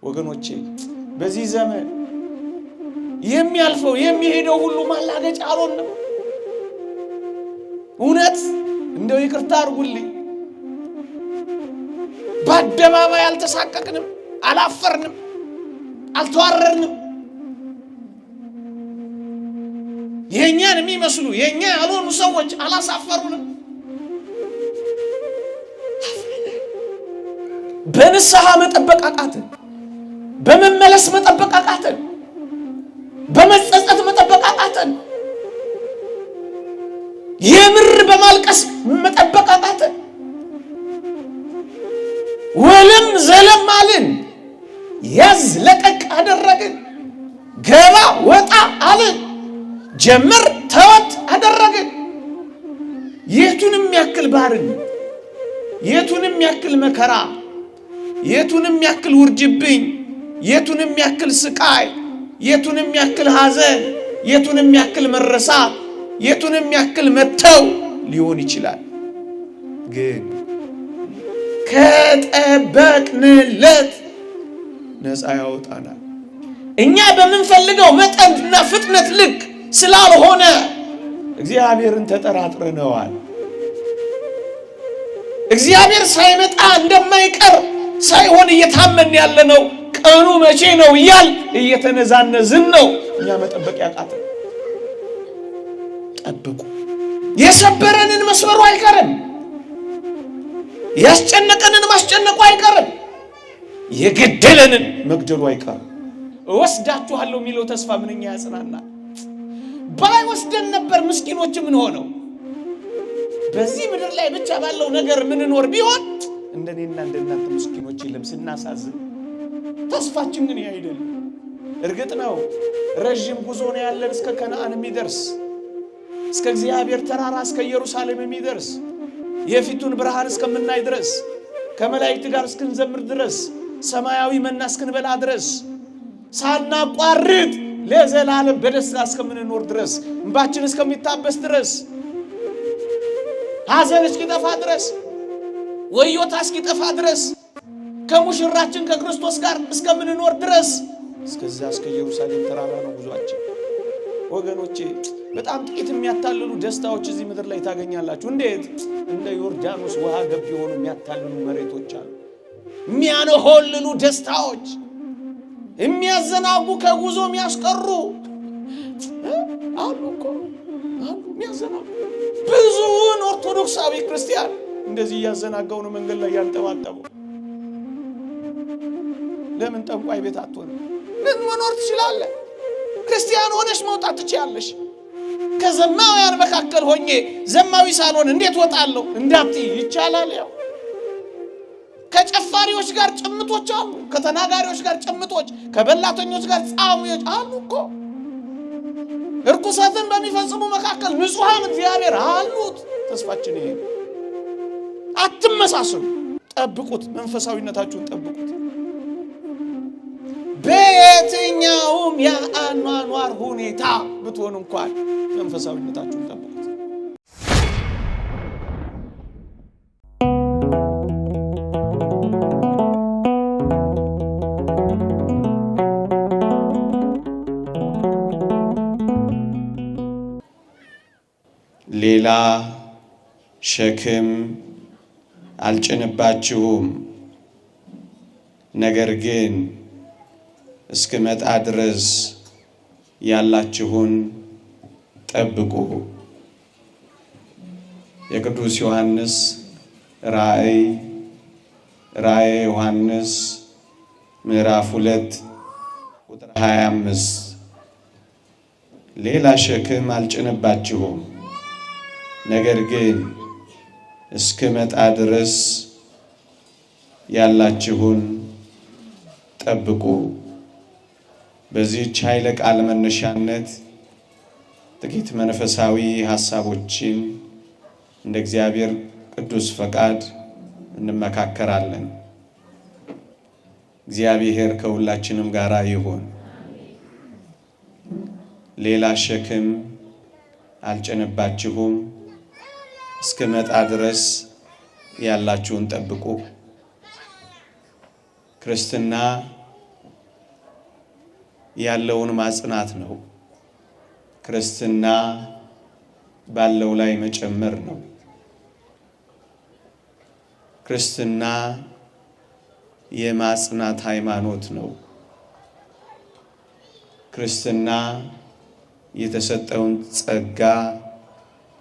ወገኖቼ በዚህ ዘመን የሚያልፈው የሚሄደው ሁሉ ማላገጫ አልሆነም። እውነት እንደው ይቅርታ አድርጉልኝ፣ በአደባባይ አልተሳቀቅንም፣ አላፈርንም፣ አልተዋረድንም። የኛን የሚመስሉ የኛ ያልሆኑ ሰዎች አላሳፈሩንም። በንስሐ መጠበቅ አቃተን፣ በመመለስ መጠበቅ አቃተን፣ በመጸጸት መጠበቅ አቃተን፣ የምር በማልቀስ መጠበቅ አቃተን። ወለም ዘለም አልን፣ ያዝ ለቀቅ አደረግን፣ ገባ ወጣ አልን፣ ጀምር ተወት አደረግን። የቱንም ያክል ባርነት፣ የቱንም ያክል መከራ፣ የቱንም ያክል ውርጅብኝ፣ የቱንም ያክል ስቃይ፣ የቱንም ያክል ሐዘን፣ የቱንም ያክል መረሳት፣ የቱንም ያክል መተው ሊሆን ይችላል። ግን ከጠበቅንለት ነፃ ያወጣናል። እኛ በምንፈልገው መጠንና ፍጥነት ልክ ስላልሆነ እግዚአብሔርን ተጠራጥረነዋል። እግዚአብሔር ሳይመጣ እንደማይቀር ሳይሆን እየታመን ያለነው ቀኑ መቼ ነው እያል እየተነዛነዝን ነው። እኛ መጠበቅ ያቃተን። ጠብቁ። የሰበረንን መስበሩ አይቀርም፣ ያስጨነቀንን ማስጨነቁ አይቀርም፣ የገደለንን መግደሉ አይቀርም። እወስዳችኋለሁ የሚለው ተስፋ ምንኛ ያጽናናል። ባይወስደን ነበር ምስኪኖች ምን ሆነው በዚህ ምድር ላይ ብቻ ባለው ነገር ምንኖር ቢሆን እንደኔና እንደናንተ ምስኪኖች የለም ስናሳዝን። ተስፋችን ግን አይደለም። እርግጥ ነው ረጅም ጉዞ ነው ያለን እስከ ከነዓን የሚደርስ እስከ እግዚአብሔር ተራራ እስከ ኢየሩሳሌም የሚደርስ የፊቱን ብርሃን እስከምናይ ድረስ ከመላእክት ጋር እስክንዘምር ድረስ ሰማያዊ መና እስክንበላ ድረስ ሳናቋርጥ ለዘላለም በደስታ እስከምንኖር ድረስ እንባችን እስከሚታበስ ድረስ ሐዘን እስኪጠፋ ድረስ ወዮታ እስኪጠፋ ድረስ ከሙሽራችን ከክርስቶስ ጋር እስከምንኖር ድረስ እስከዛ እስከ ኢየሩሳሌም ተራራ ነው ጉዟችን። ወገኖቼ በጣም ጥቂት የሚያታልሉ ደስታዎች እዚህ ምድር ላይ ታገኛላችሁ። እንዴት? እንደ ዮርዳኖስ ውሃ ገብ የሆኑ የሚያታልሉ መሬቶች አሉ። የሚያነሆልሉ ደስታዎች፣ የሚያዘናጉ ከጉዞ የሚያስቀሩ አሉ እኮ አሉ። የሚያዘናጉ ብዙውን ኦርቶዶክሳዊ ክርስቲያን እንደዚህ እያዘናጋው ነው መንገድ ላይ ያንጠባጠበው። ለምን ጠንቋይ ቤት አትሆንም? ምን መኖር ትችላለህ? ክርስቲያን ሆነሽ መውጣት ትችያለሽ። ከዘማውያን መካከል ሆኜ ዘማዊ ሳልሆን እንዴት ወጣለሁ እንዳትይ ይቻላል። ያው ከጨፋሪዎች ጋር ጭምቶች አሉ፣ ከተናጋሪዎች ጋር ጭምቶች፣ ከበላተኞች ጋር ጻሙዎች አሉ እኮ። እርኩሰትን በሚፈጽሙ መካከል ንጹሃን እግዚአብሔር አሉት። ተስፋችን ይሄ። አትመሳሰሉ። ጠብቁት፣ መንፈሳዊነታችሁን ጠብቁት። በየትኛውም የአኗኗር ሁኔታ ብትሆን እንኳን መንፈሳዊነታችሁን ጠብቁት። ሌላ ሸክም አልጭንባችሁም፣ ነገር ግን እስክመጣ ድረስ ያላችሁን ጠብቁ። የቅዱስ ዮሐንስ ራእይ ዮሐንስ ምዕራፍ 2 ቁጥር 25 ሌላ ሸክም አልጭንባችሁም፣ ነገር ግን እስክመጣ ድረስ ያላችሁን ጠብቁ። በዚህች ኃይለ ቃል መነሻነት ጥቂት መንፈሳዊ ሐሳቦችን እንደ እግዚአብሔር ቅዱስ ፈቃድ እንመካከራለን። እግዚአብሔር ከሁላችንም ጋር ይሁን። ሌላ ሸክም አልጭንባችሁም፣ እስክመጣ ድረስ ያላችሁን ጠብቁ። ክርስትና ያለውን ማጽናት ነው። ክርስትና ባለው ላይ መጨመር ነው። ክርስትና የማጽናት ሃይማኖት ነው። ክርስትና የተሰጠውን ጸጋ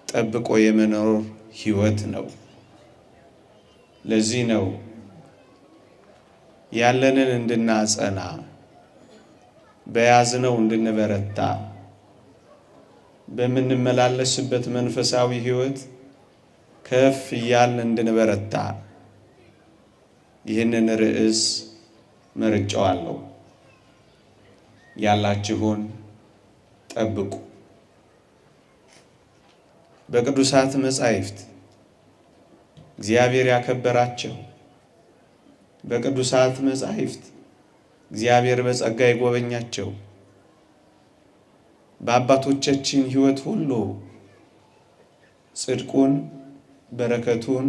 ጠብቆ የመኖር ሕይወት ነው። ለዚህ ነው ያለንን እንድናጸና በያዝነው እንድንበረታ በምንመላለስበት መንፈሳዊ ሕይወት ከፍ እያልን እንድንበረታ ይህንን ርዕስ መርጬዋለሁ። ያላችሁን ጠብቁ። በቅዱሳት መጻሕፍት እግዚአብሔር ያከበራቸው፣ በቅዱሳት መጻሕፍት እግዚአብሔር በጸጋ የጎበኛቸው፣ በአባቶቻችን ሕይወት ሁሉ ጽድቁን፣ በረከቱን፣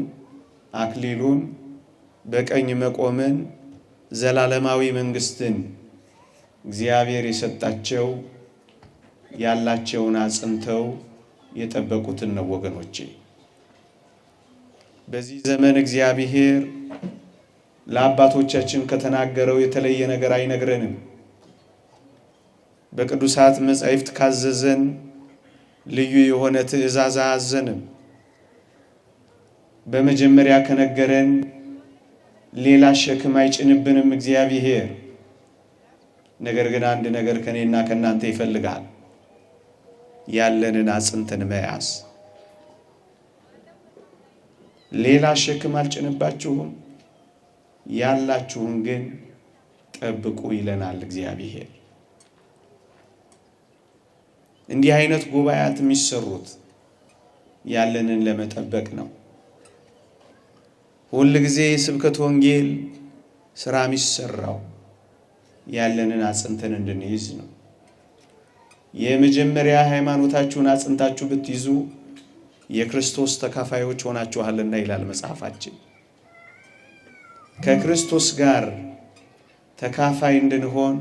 አክሊሉን፣ በቀኝ መቆምን፣ ዘላለማዊ መንግስትን እግዚአብሔር የሰጣቸው ያላቸውን አጽንተው የጠበቁትን ነው ወገኖቼ። በዚህ ዘመን እግዚአብሔር ለአባቶቻችን ከተናገረው የተለየ ነገር አይነግረንም። በቅዱሳት መጻሕፍት ካዘዘን ልዩ የሆነ ትእዛዝ አያዘንም። በመጀመሪያ ከነገረን ሌላ ሸክም አይጭንብንም እግዚአብሔር። ነገር ግን አንድ ነገር ከኔና ከናንተ ይፈልጋል። ያለንን አጽንተን መያዝ። ሌላ ሸክም አልጭንባችሁም፣ ያላችሁን ግን ጠብቁ ይለናል እግዚአብሔር። እንዲህ አይነት ጉባኤያት የሚሰሩት ያለንን ለመጠበቅ ነው። ሁል ጊዜ የስብከት ወንጌል ስራ የሚሰራው ያለንን አጽንተን እንድንይዝ ነው። የመጀመሪያ ሃይማኖታችሁን አጽንታችሁ ብትይዙ የክርስቶስ ተካፋዮች ሆናችኋልና ይላል መጽሐፋችን። ከክርስቶስ ጋር ተካፋይ እንድንሆን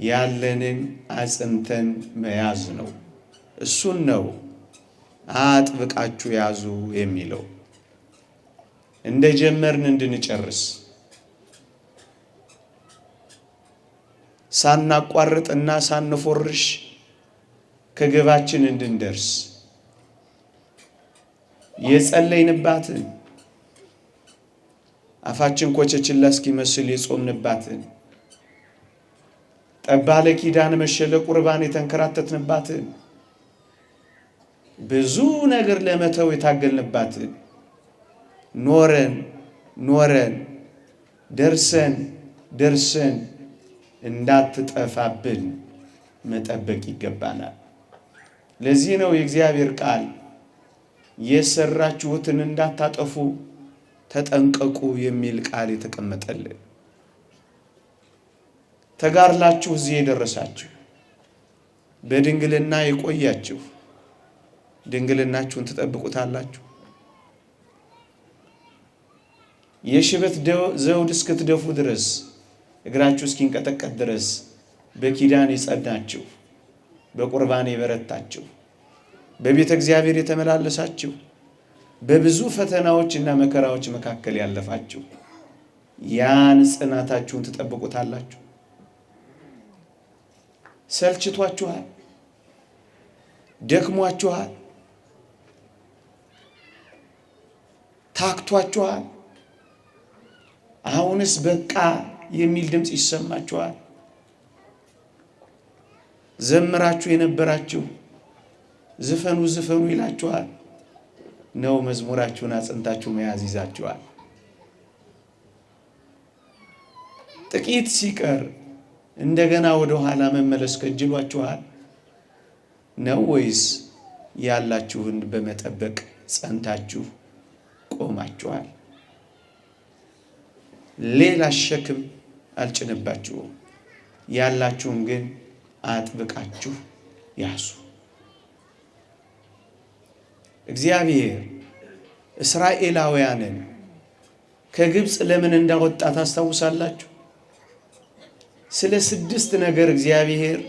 ያለንን አጽንተን መያዝ ነው። እሱን ነው አጥብቃችሁ ያዙ የሚለው። እንደጀመርን እንድንጨርስ ሳናቋርጥና ሳንፎርሽ ከግባችን እንድንደርስ የጸለይንባትን አፋችን ኮቸችላ እስኪመስል የጾምንባትን ጠባለ ኪዳን መሸለ ቁርባን የተንከራተትንባትን ብዙ ነገር ለመተው የታገልንባትን ኖረን ደርሰን እንዳትጠፋብን መጠበቅ ይገባናል። ለዚህ ነው የእግዚአብሔር ቃል የሰራችሁትን እንዳታጠፉ ተጠንቀቁ የሚል ቃል የተቀመጠልን። ተጋርላችሁ እዚህ የደረሳችሁ፣ በድንግልና የቆያችሁ ድንግልናችሁን ትጠብቁታላችሁ። የሽበት ዘውድ እስክትደፉ ድረስ እግራችሁ እስኪንቀጠቀጥ ድረስ በኪዳን የጸናችሁ፣ በቁርባን የበረታችሁ፣ በቤተ እግዚአብሔር የተመላለሳችሁ፣ በብዙ ፈተናዎችና መከራዎች መካከል ያለፋችሁ ያን ጽናታችሁን ትጠብቁታላችሁ። ሰልችቷችኋል፣ ደክሟችኋል፣ ታክቷችኋል። አሁንስ በቃ የሚል ድምፅ ይሰማችኋል። ዘምራችሁ የነበራችሁ ዝፈኑ ይላችኋል። ነው መዝሙራችሁን አጽንታችሁ መያዝ ይዛችኋል። ጥቂት ሲቀር እንደገና ወደ ኋላ መመለስ ከጅሏችኋል ነው ወይስ ያላችሁን በመጠበቅ ጸንታችሁ ቆማችኋል? ሌላ ሸክም አልጭንባችሁም፣ ያላችሁን ግን አጥብቃችሁ ያዙ። እግዚአብሔር እስራኤላውያንን ከግብፅ ለምን እንዳወጣ ታስታውሳላችሁ? ስለ 6 ነገር እግዚአብሔር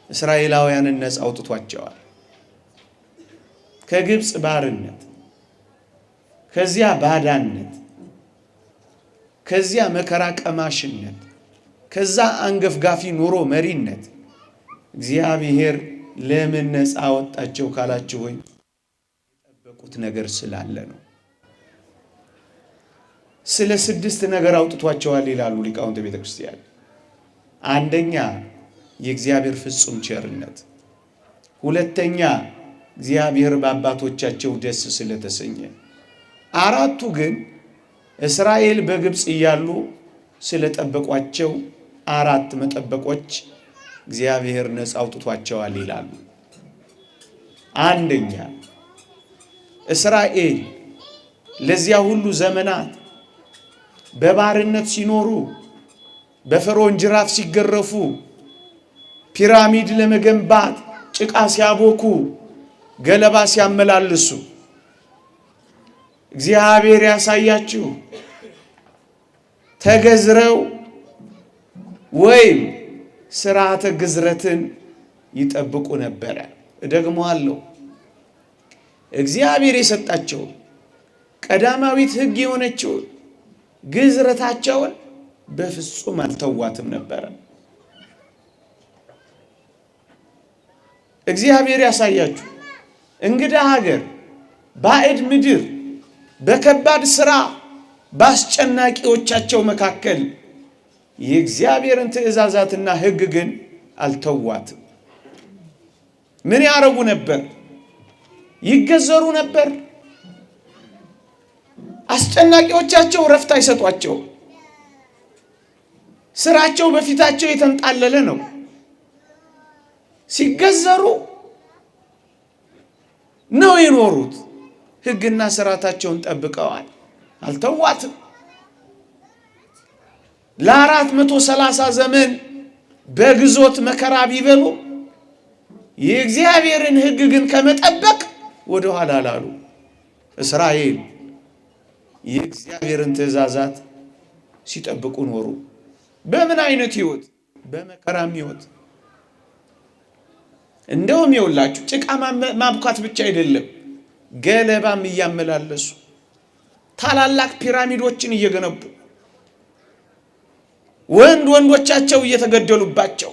እስራኤላውያንን ነፃ አውጥቷቸዋል። ከግብፅ ባርነት፣ ከዚያ ባዳነት፣ ከዚያ መከራ ቀማሽነት፣ ከዛ አንገፍጋፊ ኑሮ መሪነት እግዚአብሔር ለምን ነፃ አወጣቸው ካላችሁ ወይ የጠበቁት ነገር ስላለ ነው። ስለ 6 ነገር አውጥቷቸዋል ይላሉ ሊቃውንተ ቤተክርስቲያን። አንደኛ የእግዚአብሔር ፍጹም ቸርነት፣ ሁለተኛ እግዚአብሔር በአባቶቻቸው ደስ ስለተሰኘ፣ አራቱ ግን እስራኤል በግብፅ እያሉ ስለጠበቋቸው 4 መጠበቆች እግዚአብሔር ነፃ አውጥቷቸዋል ይላሉ። አንደኛ እስራኤል ለዚያ ሁሉ ዘመናት በባርነት ሲኖሩ፣ በፈርዖን ጅራፍ ሲገረፉ፣ ፒራሚድ ለመገንባት ጭቃ ሲያቦኩ፣ ገለባ ሲያመላልሱ እግዚአብሔር ያሳያችሁ ተገዝረው ወይም ስርዓተ ግዝረትን ይጠብቁ ነበረ። እደግመዋለሁ፣ እግዚአብሔር የሰጣቸው ቀዳማዊት ሕግ የሆነችው ግዝረታቸውን በፍጹም አልተዋትም ነበረ። እግዚአብሔር ያሳያችሁ እንግዳ ሀገር፣ ባዕድ ምድር፣ በከባድ ሥራ በአስጨናቂዎቻቸው መካከል የእግዚአብሔርን ትእዛዛትና ሕግ ግን አልተዋትም። ምን ያረጉ ነበር? ይገዘሩ ነበር። አስጨናቂዎቻቸው ረፍት አይሰጧቸው። ስራቸው በፊታቸው የተንጣለለ ነው። ሲገዘሩ ነው የኖሩት። ሕግና ስርዓታቸውን ጠብቀዋል፣ አልተዋትም። ለ430 ዘመን በግዞት መከራ ቢበሉ የእግዚአብሔርን ሕግ ግን ከመጠበቅ ወደ ኋላ አላሉ። እስራኤል የእግዚአብሔርን ትእዛዛት ሲጠብቁ ኖሩ። በምን አይነት ሕይወት? በመከራም ሕይወት። እንደውም ይውላችሁ ጭቃ ማብካት ብቻ አይደለም፣ ገለባም እያመላለሱ ታላላቅ ፒራሚዶችን እየገነቡ ወንዶቻቸው እየተገደሉባቸው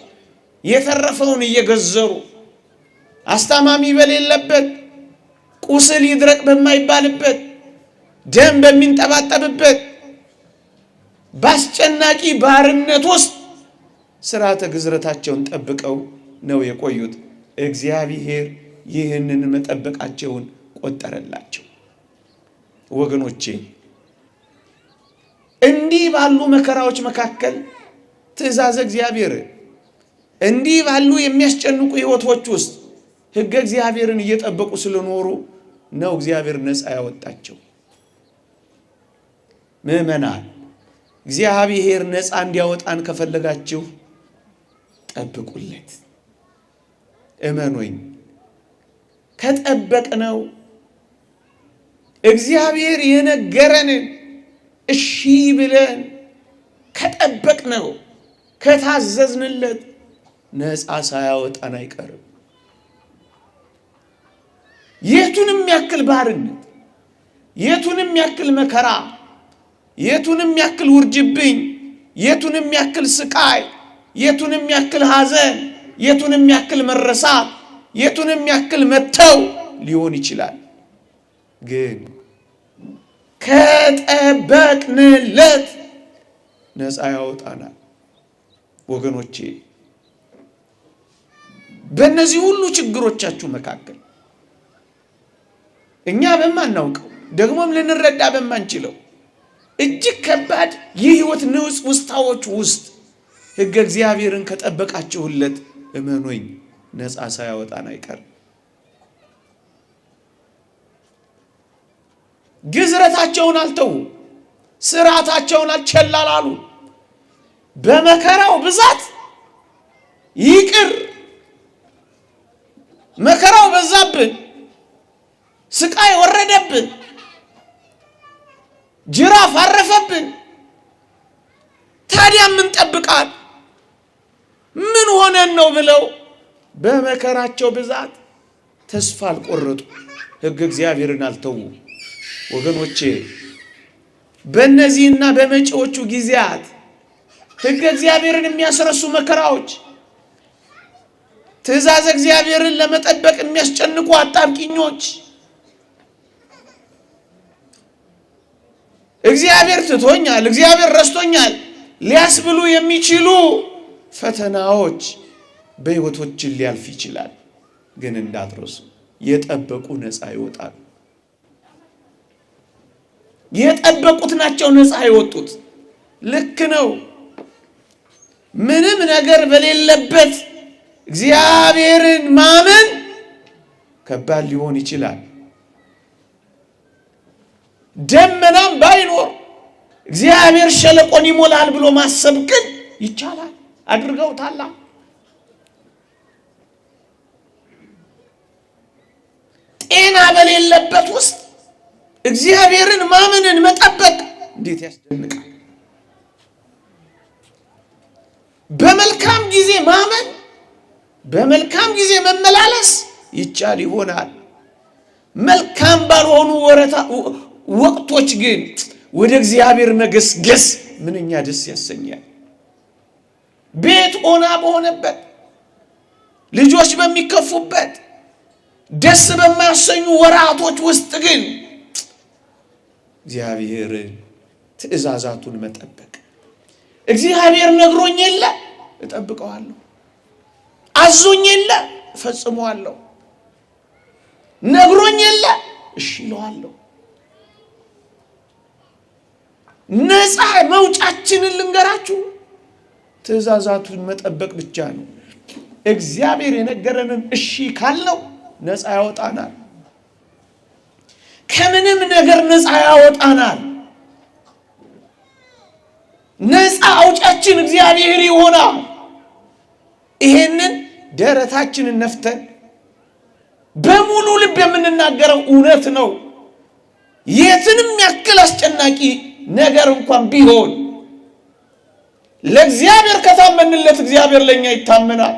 የተረፈውን እየገዘሩ አስታማሚ በሌለበት ቁስል ይድረቅ በማይባልበት ደም በሚንጠባጠብበት በአስጨናቂ ባርነት ውስጥ ስርዓተ ግዝረታቸውን ጠብቀው ነው የቆዩት። እግዚአብሔር ይህንን መጠበቃቸውን ቆጠረላቸው። ወገኖቼ እንዲህ ባሉ መከራዎች መካከል ትእዛዝ እግዚአብሔር እንዲህ ባሉ የሚያስጨንቁ ሕይወቶች ውስጥ ሕገ እግዚአብሔርን እየጠበቁ ስለኖሩ ነው እግዚአብሔር ነፃ ያወጣቸው። ምእመናን እግዚአብሔር ነፃ እንዲያወጣን ከፈለጋችሁ ጠብቁለት፣ እመኑኝ። ከጠበቅነው እግዚአብሔር የነገረንን እሺ ብለን ከጠበቅነው ከታዘዝንለት ነፃ ሳያወጣን አይቀርም። የቱንም ያክል ባርነት፣ የቱንም ያክል መከራ፣ የቱንም ያክል ውርጅብኝ፣ የቱንም ያክል ስቃይ፣ የቱንም ያክል ሐዘን፣ የቱንም ያክል መረሳት፣ የቱንም ያክል መተው ሊሆን ይችላል። ግን ከጠበቅንለት ነፃ ያወጣናል። ወገኖቼ በእነዚህ ሁሉ ችግሮቻችሁ መካከል እኛ በማናውቀው ደግሞም ልንረዳ በማንችለው እጅግ ከባድ የሕይወት ንውጽ ውስጣዎች ውስጥ ሕገ እግዚአብሔርን ከጠበቃችሁለት እመኑኝ ነፃ ሳያወጣን አይቀርም። ግዝረታቸውን አልተው፣ ስርዓታቸውን አልቸላላሉ። በመከራው ብዛት ይቅር፣ መከራው በዛብን፣ ስቃይ ወረደብን፣ ጅራፍ አረፈብን። ታዲያ ምን ጠብቃት? ነው ብለው በመከራቸው ብዛት ተስፋ አልቆረጡ፣ ሕግ እግዚአብሔርን አልተዉ። ወገኖቼ በእነዚህና በመጪዎቹ ጊዜያት ሕግ እግዚአብሔርን የሚያስረሱ መከራዎች፣ ትእዛዝ እግዚአብሔርን ለመጠበቅ የሚያስጨንቁ አጣብቂኞች፣ እግዚአብሔር ትቶኛል፣ እግዚአብሔር ረስቶኛል ሊያስብሉ የሚችሉ ፈተናዎች በሕይወቶችን ሊያልፍ ይችላል። ግን እንዳትረሱ የጠበቁ ነፃ ይወጣሉ። የጠበቁት ናቸው ነፃ ይወጡት። ልክ ነው። ምንም ነገር በሌለበት እግዚአብሔርን ማመን ከባድ ሊሆን ይችላል። ደመናም ባይኖር እግዚአብሔር ሸለቆን ይሞላል ብሎ ማሰብ ግን ይቻላል። አድርገውታል። ጤና በሌለበት ውስጥ እግዚአብሔርን ማመንን መጠበቅ እንዴት ያስደንቃል! በመልካም ጊዜ ማመን፣ በመልካም ጊዜ መመላለስ ይቻል ይሆናል። መልካም ባልሆኑ ወቅቶች ግን ወደ እግዚአብሔር መገስገስ ምንኛ ደስ ያሰኛል። ቤት ኦና በሆነበት፣ ልጆች በሚከፉበት፣ ደስ በማያሰኙ ወራቶች ውስጥ ግን እግዚአብሔርን ትእዛዛቱን መጠበቅ። እግዚአብሔር ነግሮኝ የለ እጠብቀዋለሁ፣ አዞኝ የለ እፈጽመዋለሁ፣ ነግሮኝ የለ እሺ እለዋለሁ። ነፃ መውጫችንን ልንገራችሁ፣ ትእዛዛቱን መጠበቅ ብቻ ነው። እግዚአብሔር የነገረንን እሺ ካልነው ነፃ ያወጣናል። ከምንም ነገር ነፃ ያወጣናል። ነፃ አውጫችን እግዚአብሔር ይሆናል። ይሄንን ደረታችንን ነፍተን በሙሉ ልብ የምንናገረው እውነት ነው። የትንም ያክል አስጨናቂ ነገር እንኳን ቢሆን ለእግዚአብሔር ከታመንለት እግዚአብሔር ለኛ ይታመናል።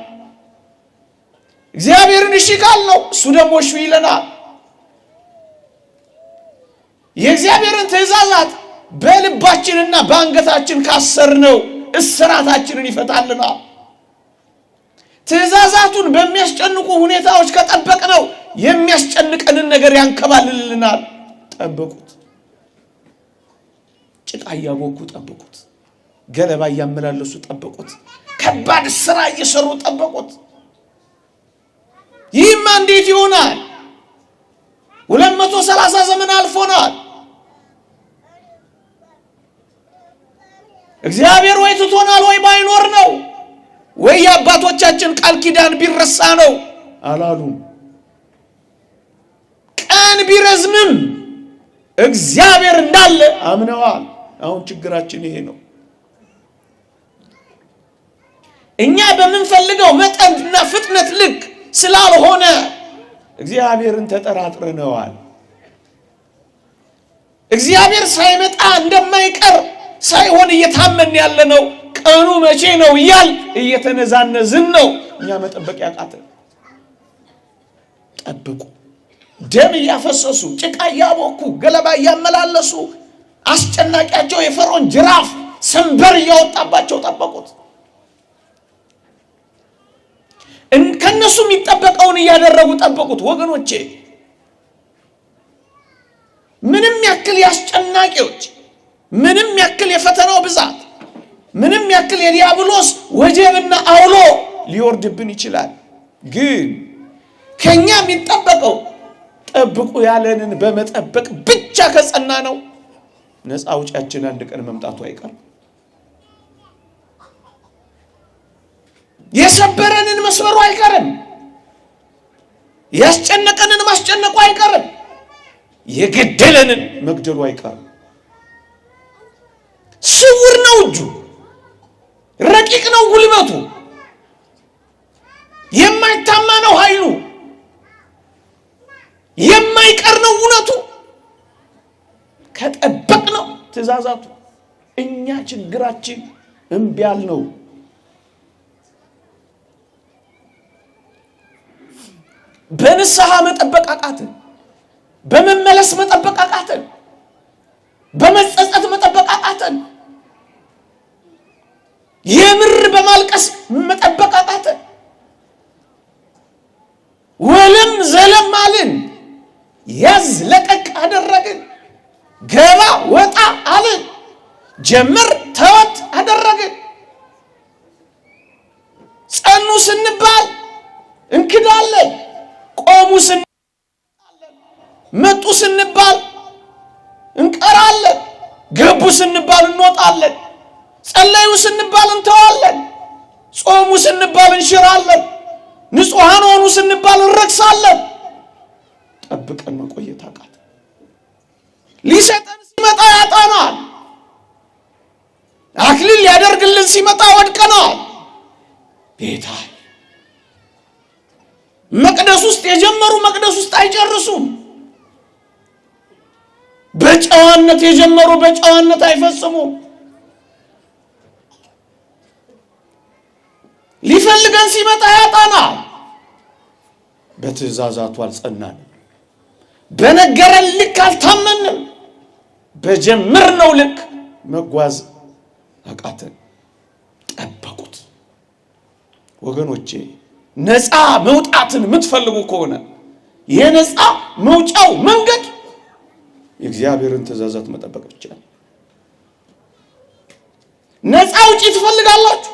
እግዚአብሔርን እሺ ካልነው እሱ ደግሞ እሺ ይለናል። የእግዚአብሔርን ትእዛዛት በልባችንና በአንገታችን ካሰርነው እስራታችንን ይፈታልናል። ትእዛዛቱን በሚያስጨንቁ ሁኔታዎች ከጠበቅነው የሚያስጨንቀንን ነገር ያንከባልልናል። ጠብቁት። ጭቃ እያቦኩ ጠብቁት። ገለባ እያመላለሱ ጠብቁት። ከባድ ስራ እየሰሩ ጠብቁት። ይህማ እንዴት ይሆናል? 230 ዘመን አልፎናል። እግዚአብሔር ወይ ትቶናል ወይ ባይኖር ነው ወይ የአባቶቻችን ቃል ኪዳን ቢረሳ ነው አላሉም። ቀን ቢረዝምም እግዚአብሔር እንዳለ አምነዋል። አሁን ችግራችን ይሄ ነው። እኛ በምንፈልገው መጠንና ፍጥነት ልክ ስላልሆነ እግዚአብሔርን ተጠራጥረነዋል። እግዚአብሔር ሳይመጣ እንደማይቀር ሳይሆን እየታመን ያለነው ቀኑ መቼ ነው እያል እየተነዛነዝን ነው። እኛ መጠበቅ ያቃተን። ጠብቁ። ደም እያፈሰሱ ጭቃ እያቦኩ ገለባ እያመላለሱ አስጨናቂያቸው የፈርዖን ጅራፍ ሰንበር እያወጣባቸው ጠበቁት። ከነሱ የሚጠበቀውን እያደረጉ ጠበቁት። ወገኖቼ ምንም ያክል ያስጨናቂዎች፣ ምንም ያክል የፈተናው ብዛት፣ ምንም ያክል የዲያብሎስ ወጀብና አውሎ ሊወርድብን ይችላል። ግን ከኛ የሚጠበቀው ጠብቁ ያለንን በመጠበቅ ብቻ ከጸና ነው ነፃ አውጫችን አንድ ቀን መምጣቱ አይቀርም። የሰበረንን መስበሩ አይቀርም። ያስጨነቀንን ማስጨነቁ አይቀርም። የገደለንን መግደሉ አይቀርም። ስውር ነው እጁ፣ ረቂቅ ነው ጉልበቱ፣ የማይታማ ነው ኃይሉ፣ የማይቀር ነው እውነቱ። ከጠበቅ ነው ትእዛዛቱ። እኛ ችግራችን እምቢ ያልነው በንስሐ መጠበቅ አቃተን። በመመለስ መጠበቅ አቃተን። በመጸጸት መጠበቅ አቃተን። የምር በማልቀስ መጠበቅ አቃተን። ወለም ዘለም አልን። ያዝ ለቀቅ አደረግን። ገባ ወጣ አልን። ጀምር ተወት አደረግን። ጸኑ ስንባል እንክዳለን። ቆሙ ስንባል መጡ ስንባል እንቀራለን። ገቡ ስንባል እንወጣለን። ጸለዩ ስንባል እንተዋለን። ጾሙ ስንባል እንሽራለን። ንጹሐን ሆኑ ስንባል እንረክሳለን። ጠብቀን መቆየት አቃተን። ሊሰጠን ሲመጣ ያጣናል። አክሊል ሊያደርግልን ሲመጣ ወድቀናል። ጌታ መቅደስ ውስጥ የጀመሩ መቅደስ ውስጥ አይጨርሱም። በጨዋነት የጀመሩ በጨዋነት አይፈጽሙም። ሊፈልገን ሲመጣ ያጣናል። በትእዛዛቱ አልጸናንም። በነገረን ልክ አልታመንም። በጀመርነው ልክ መጓዝ አቃተን። ጠበቁት። ወገኖቼ ነፃ መውጣትን የምትፈልጉ ከሆነ የነፃ መውጫው መንገድ የእግዚአብሔርን ትእዛዛት መጠበቅ ብቻ ነው። ነፃ ውጪ ትፈልጋላችሁ?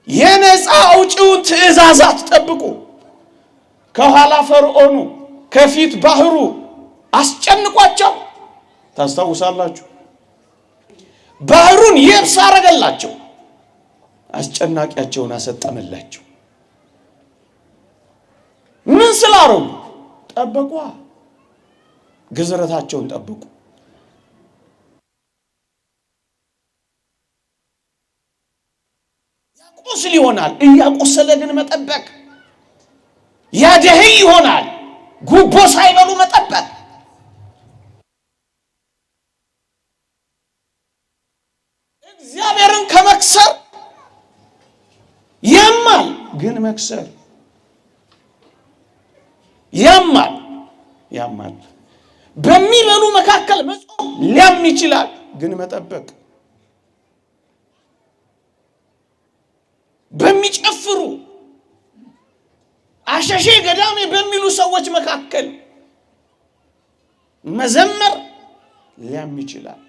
የነፃ አውጪውን ትእዛዛት ጠብቁ። ከኋላ ፈርዖኑ ከፊት ባህሩ አስጨንቋቸው። ታስታውሳላችሁ? ባህሩን የብስ አረገላቸው። አስጨናቂያቸውን አሰጠመላቸው። ምን ስላረጉ? ጠበቁ። ግዝረታቸውን ጠብቁ። ያቆስል ይሆናል። እያቆሰለ ግን መጠበቅ። ያደህይ ይሆናል። ጉቦ ሳይበሉ መጠበቅ። እግዚአብሔርን ከመክሰር ያማል፣ ግን መክሰር ያማል። በሚበሉ መካከል መጾም ሊያም ይችላል፣ ግን መጠበቅ። በሚጨፍሩ አሸሼ ገዳሜ በሚሉ ሰዎች መካከል መዘመር ሊያም ይችላል።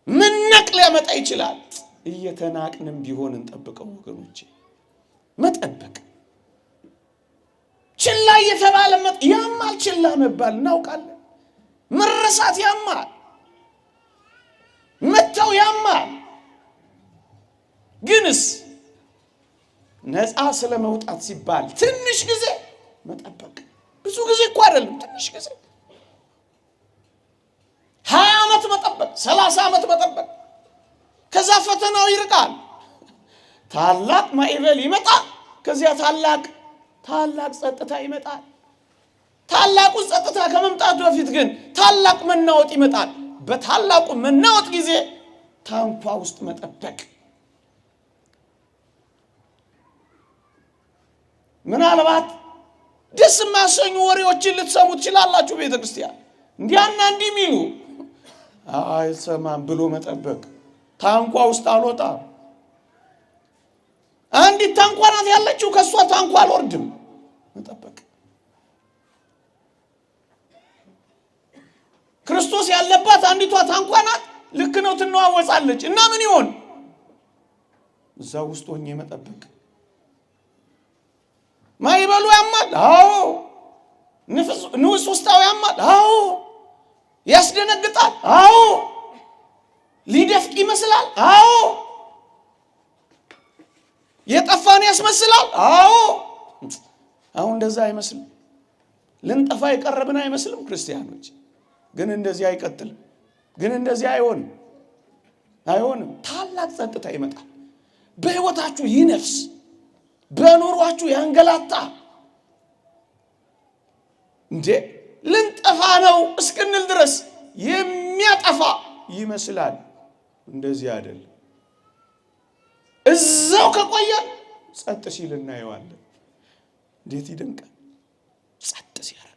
መናቅ ሊያመጣ ይችላል። እየተናቅንም ቢሆን እንጠብቀው ወገኖቼ። መጠበቅ ችላ እየተባለ ያማል። ችላ መባል እናውቃለን። መረሳት ያማል። መተው ያማል። ግንስ ነፃ ስለመውጣት ሲባል ትንሽ ጊዜ መጠበቅ። ብዙ ጊዜ እኮ አይደለም፣ ትንሽ ጊዜ 20 ዓመት መጠበቅ፣ 30 ዓመት መጠበቅ። ከዛ ፈተናው ይርቃል። ታላቅ ማዕበል ይመጣል። ከዚያ ታላቅ ጸጥታ ይመጣል። ታላቁ ጸጥታ ከመምጣቱ በፊት ግን ታላቅ መናወጥ ይመጣል። በታላቁ መናወጥ ጊዜ ታንኳ ውስጥ መጠበቅ። ምናልባት ደስ የማያሰኙ ወሬዎችን ልትሰሙ ትችላላችሁ። ቤተክርስቲያን እንዲያና እንዲህ ሚሉ አይሰማም ብሎ መጠበቅ። ታንኳ ውስጥ አልወጣም። አንዲት ታንኳ ናት ያለችው፣ ከሷ ታንኳ አልወርድም። መጠበቅ። ክርስቶስ ያለባት አንዲቷ ታንኳ ናት። ልክ ነው፣ ትነዋወጻለች። እና ምን ይሆን? እዛ ውስጥ ሆኜ መጠበቅ። ማይበሉ ያማል። አዎ። ንውስ ውስጣው ያማል። አዎ። ያስደነግጣል። አዎ። ሊደፍቅ ይመስላል። አዎ። የጠፋን ያስመስላል። አዎ። አሁን እንደዛ አይመስልም። ልንጠፋ የቀረብን አይመስልም ክርስቲያኖች። ግን እንደዚህ አይቀጥልም። ግን እንደዚህ አይሆንም። ታላቅ ጸጥታ ይመጣል። በህይወታችሁ ይነፍስ፣ በኑሯችሁ ያንገላታ። እንዴ ልንጠፋ ነው እስክንል ድረስ የሚያጠፋ ይመስላል። እንደዚህ አይደለም። እዛው ከቆየ ጸጥ ሲል እናየዋለን። እንዴት ይደንቃል! ጸጥ ሲያደርግ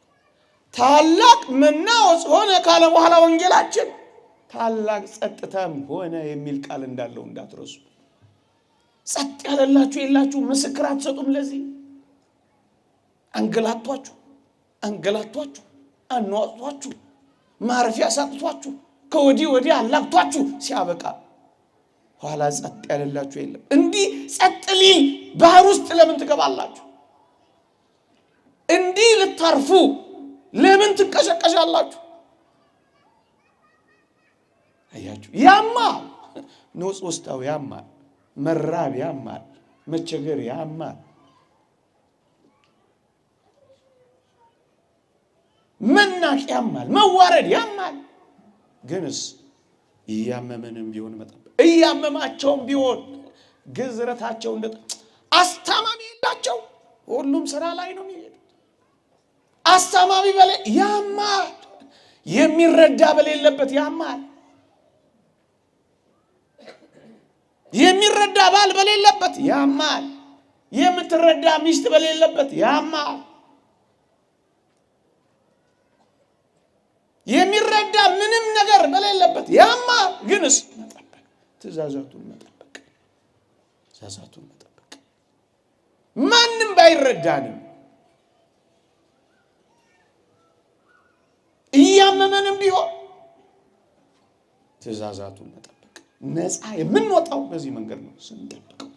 ታላቅ መናወጽ ሆነ ካለ በኋላ ወንጌላችን ታላቅ ጸጥታም ሆነ የሚል ቃል እንዳለው እንዳትረሱ። ጸጥ ያለላችሁ የላችሁ ምስክር አትሰጡም። ለዚህ አንገላቷችሁ አኗጧችሁ ማረፊያ ሳጥቷችሁ ከወዲህ ወዲህ አላግቷችሁ ሲያበቃ ኋላ ጸጥ ያለላችሁ የለም። እንዲህ ጸጥ ሊል ባህር ውስጥ ለምን ትገባላችሁ? እንዲህ ልታርፉ ለምን ትቀሸቀሻላችሁ? አያችሁ፣ ያማል። ንውጽ ውስጣው ያማል፣ መራብ ያማል፣ መቸገር ያማል፣ መናቅ ያማል፣ መዋረድ ያማል። ግንስ እያመመንም ቢሆን መጠበቅ እያመማቸውም ቢሆን ግዝረታቸው እንደ አስታማሚ የላቸው። ሁሉም ስራ ላይ ነው የሚሄዱት። አስታማሚ በለ ያማል፣ የሚረዳ በሌለበት ያማል፣ የሚረዳ ባል በሌለበት ያማል፣ የምትረዳ ሚስት በሌለበት ያማል፣ የሚረዳ ምንም ነገር በሌለበት ያማል። ግንስ መጠበቅ፣ ትእዛዛቱን መጠበቅ፣ ማንም ባይረዳንም እያመመንም ቢሆን ትእዛዛቱን መጠበቅ። ነፃ የምንወጣው በዚህ መንገድ ነው፣ ስንጠብቀው።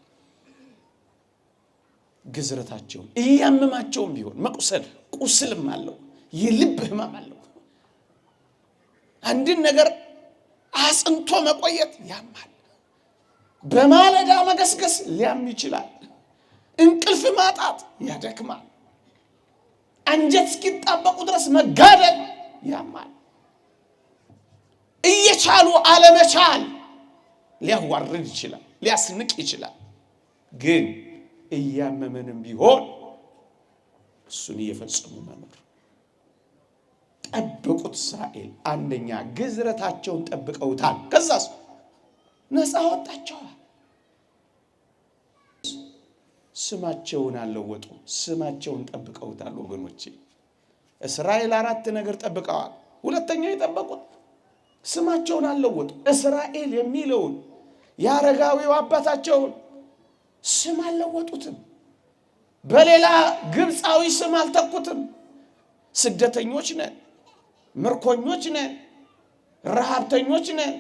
ግዝረታቸውን እያመማቸውም ቢሆን መቁሰል፣ ቁስልም አለው፣ የልብ ህመም አለው። አንድን ነገር አጽንቶ መቆየት ያማል። በማለዳ መገስገስ ሊያም ይችላል። እንቅልፍ ማጣት ያደክማል። አንጀት እስኪጣበቁ ድረስ መጋደል ያማል። እየቻሉ አለመቻል ሊያዋርድ ይችላል፣ ሊያስንቅ ይችላል። ግን እያመመንም ቢሆን እሱን እየፈጸሙ መኖር። ጠብቁት። እስራኤል አንደኛ ግዝረታቸውን ጠብቀውታል። ከዛስ ነፃ ወጣቸዋል። ስማቸውን አልለወጡም፣ ስማቸውን ጠብቀውታል። ወገኖቼ እስራኤል 4 ነገር ጠብቀዋል። ሁለተኛ የጠበቁት ስማቸውን አልለወጡም። እስራኤል የሚለውን የአረጋዊው አባታቸውን ስም አልለወጡትም። በሌላ ግብፃዊ ስም አልተኩትም። ስደተኞች ነን፣ ምርኮኞች ነን፣ ረሃብተኞች ነን፣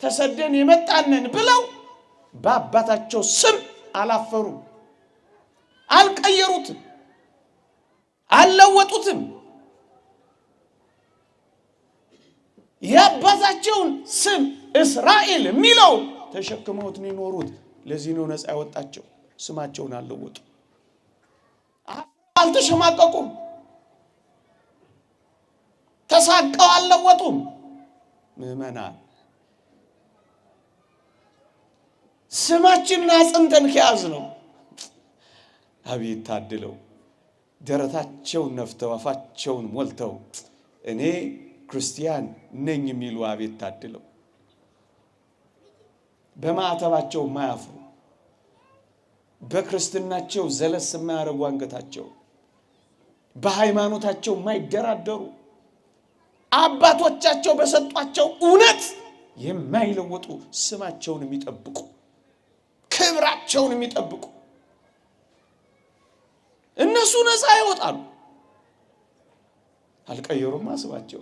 ተሰደን የመጣነን ብለው በአባታቸው ስም አላፈሩም፣ አልቀየሩትም፣ አልለወጡትም። የአባታቸውን ስም እስራኤል የሚለው ተሸክመውት ነው የኖሩት። ለዚህ ነው ነፃ ያወጣቸው። ስማቸውን አልለወጡም፣ አልተሸማቀቁም፣ ተሳቀው አልለወጡም። ምዕመናን ስማችንን አጽንተን ከያዝ ነው አቤት ታድለው። ደረታቸውን ነፍተው አፋቸውን ሞልተው እኔ ክርስቲያን ነኝ የሚሉ አቤት ታድለው። በማዕተባቸው ማያፍሩ፣ በክርስትናቸው ዘለስ የማያረጉ አንገታቸው፣ በሃይማኖታቸው የማይደራደሩ፣ አባቶቻቸው በሰጧቸው እውነት የማይለወጡ፣ ስማቸውን የሚጠብቁ፣ ክብራቸውን የሚጠብቁ እነሱ ነፃ ይወጣሉ። አልቀየሩም ስማቸው።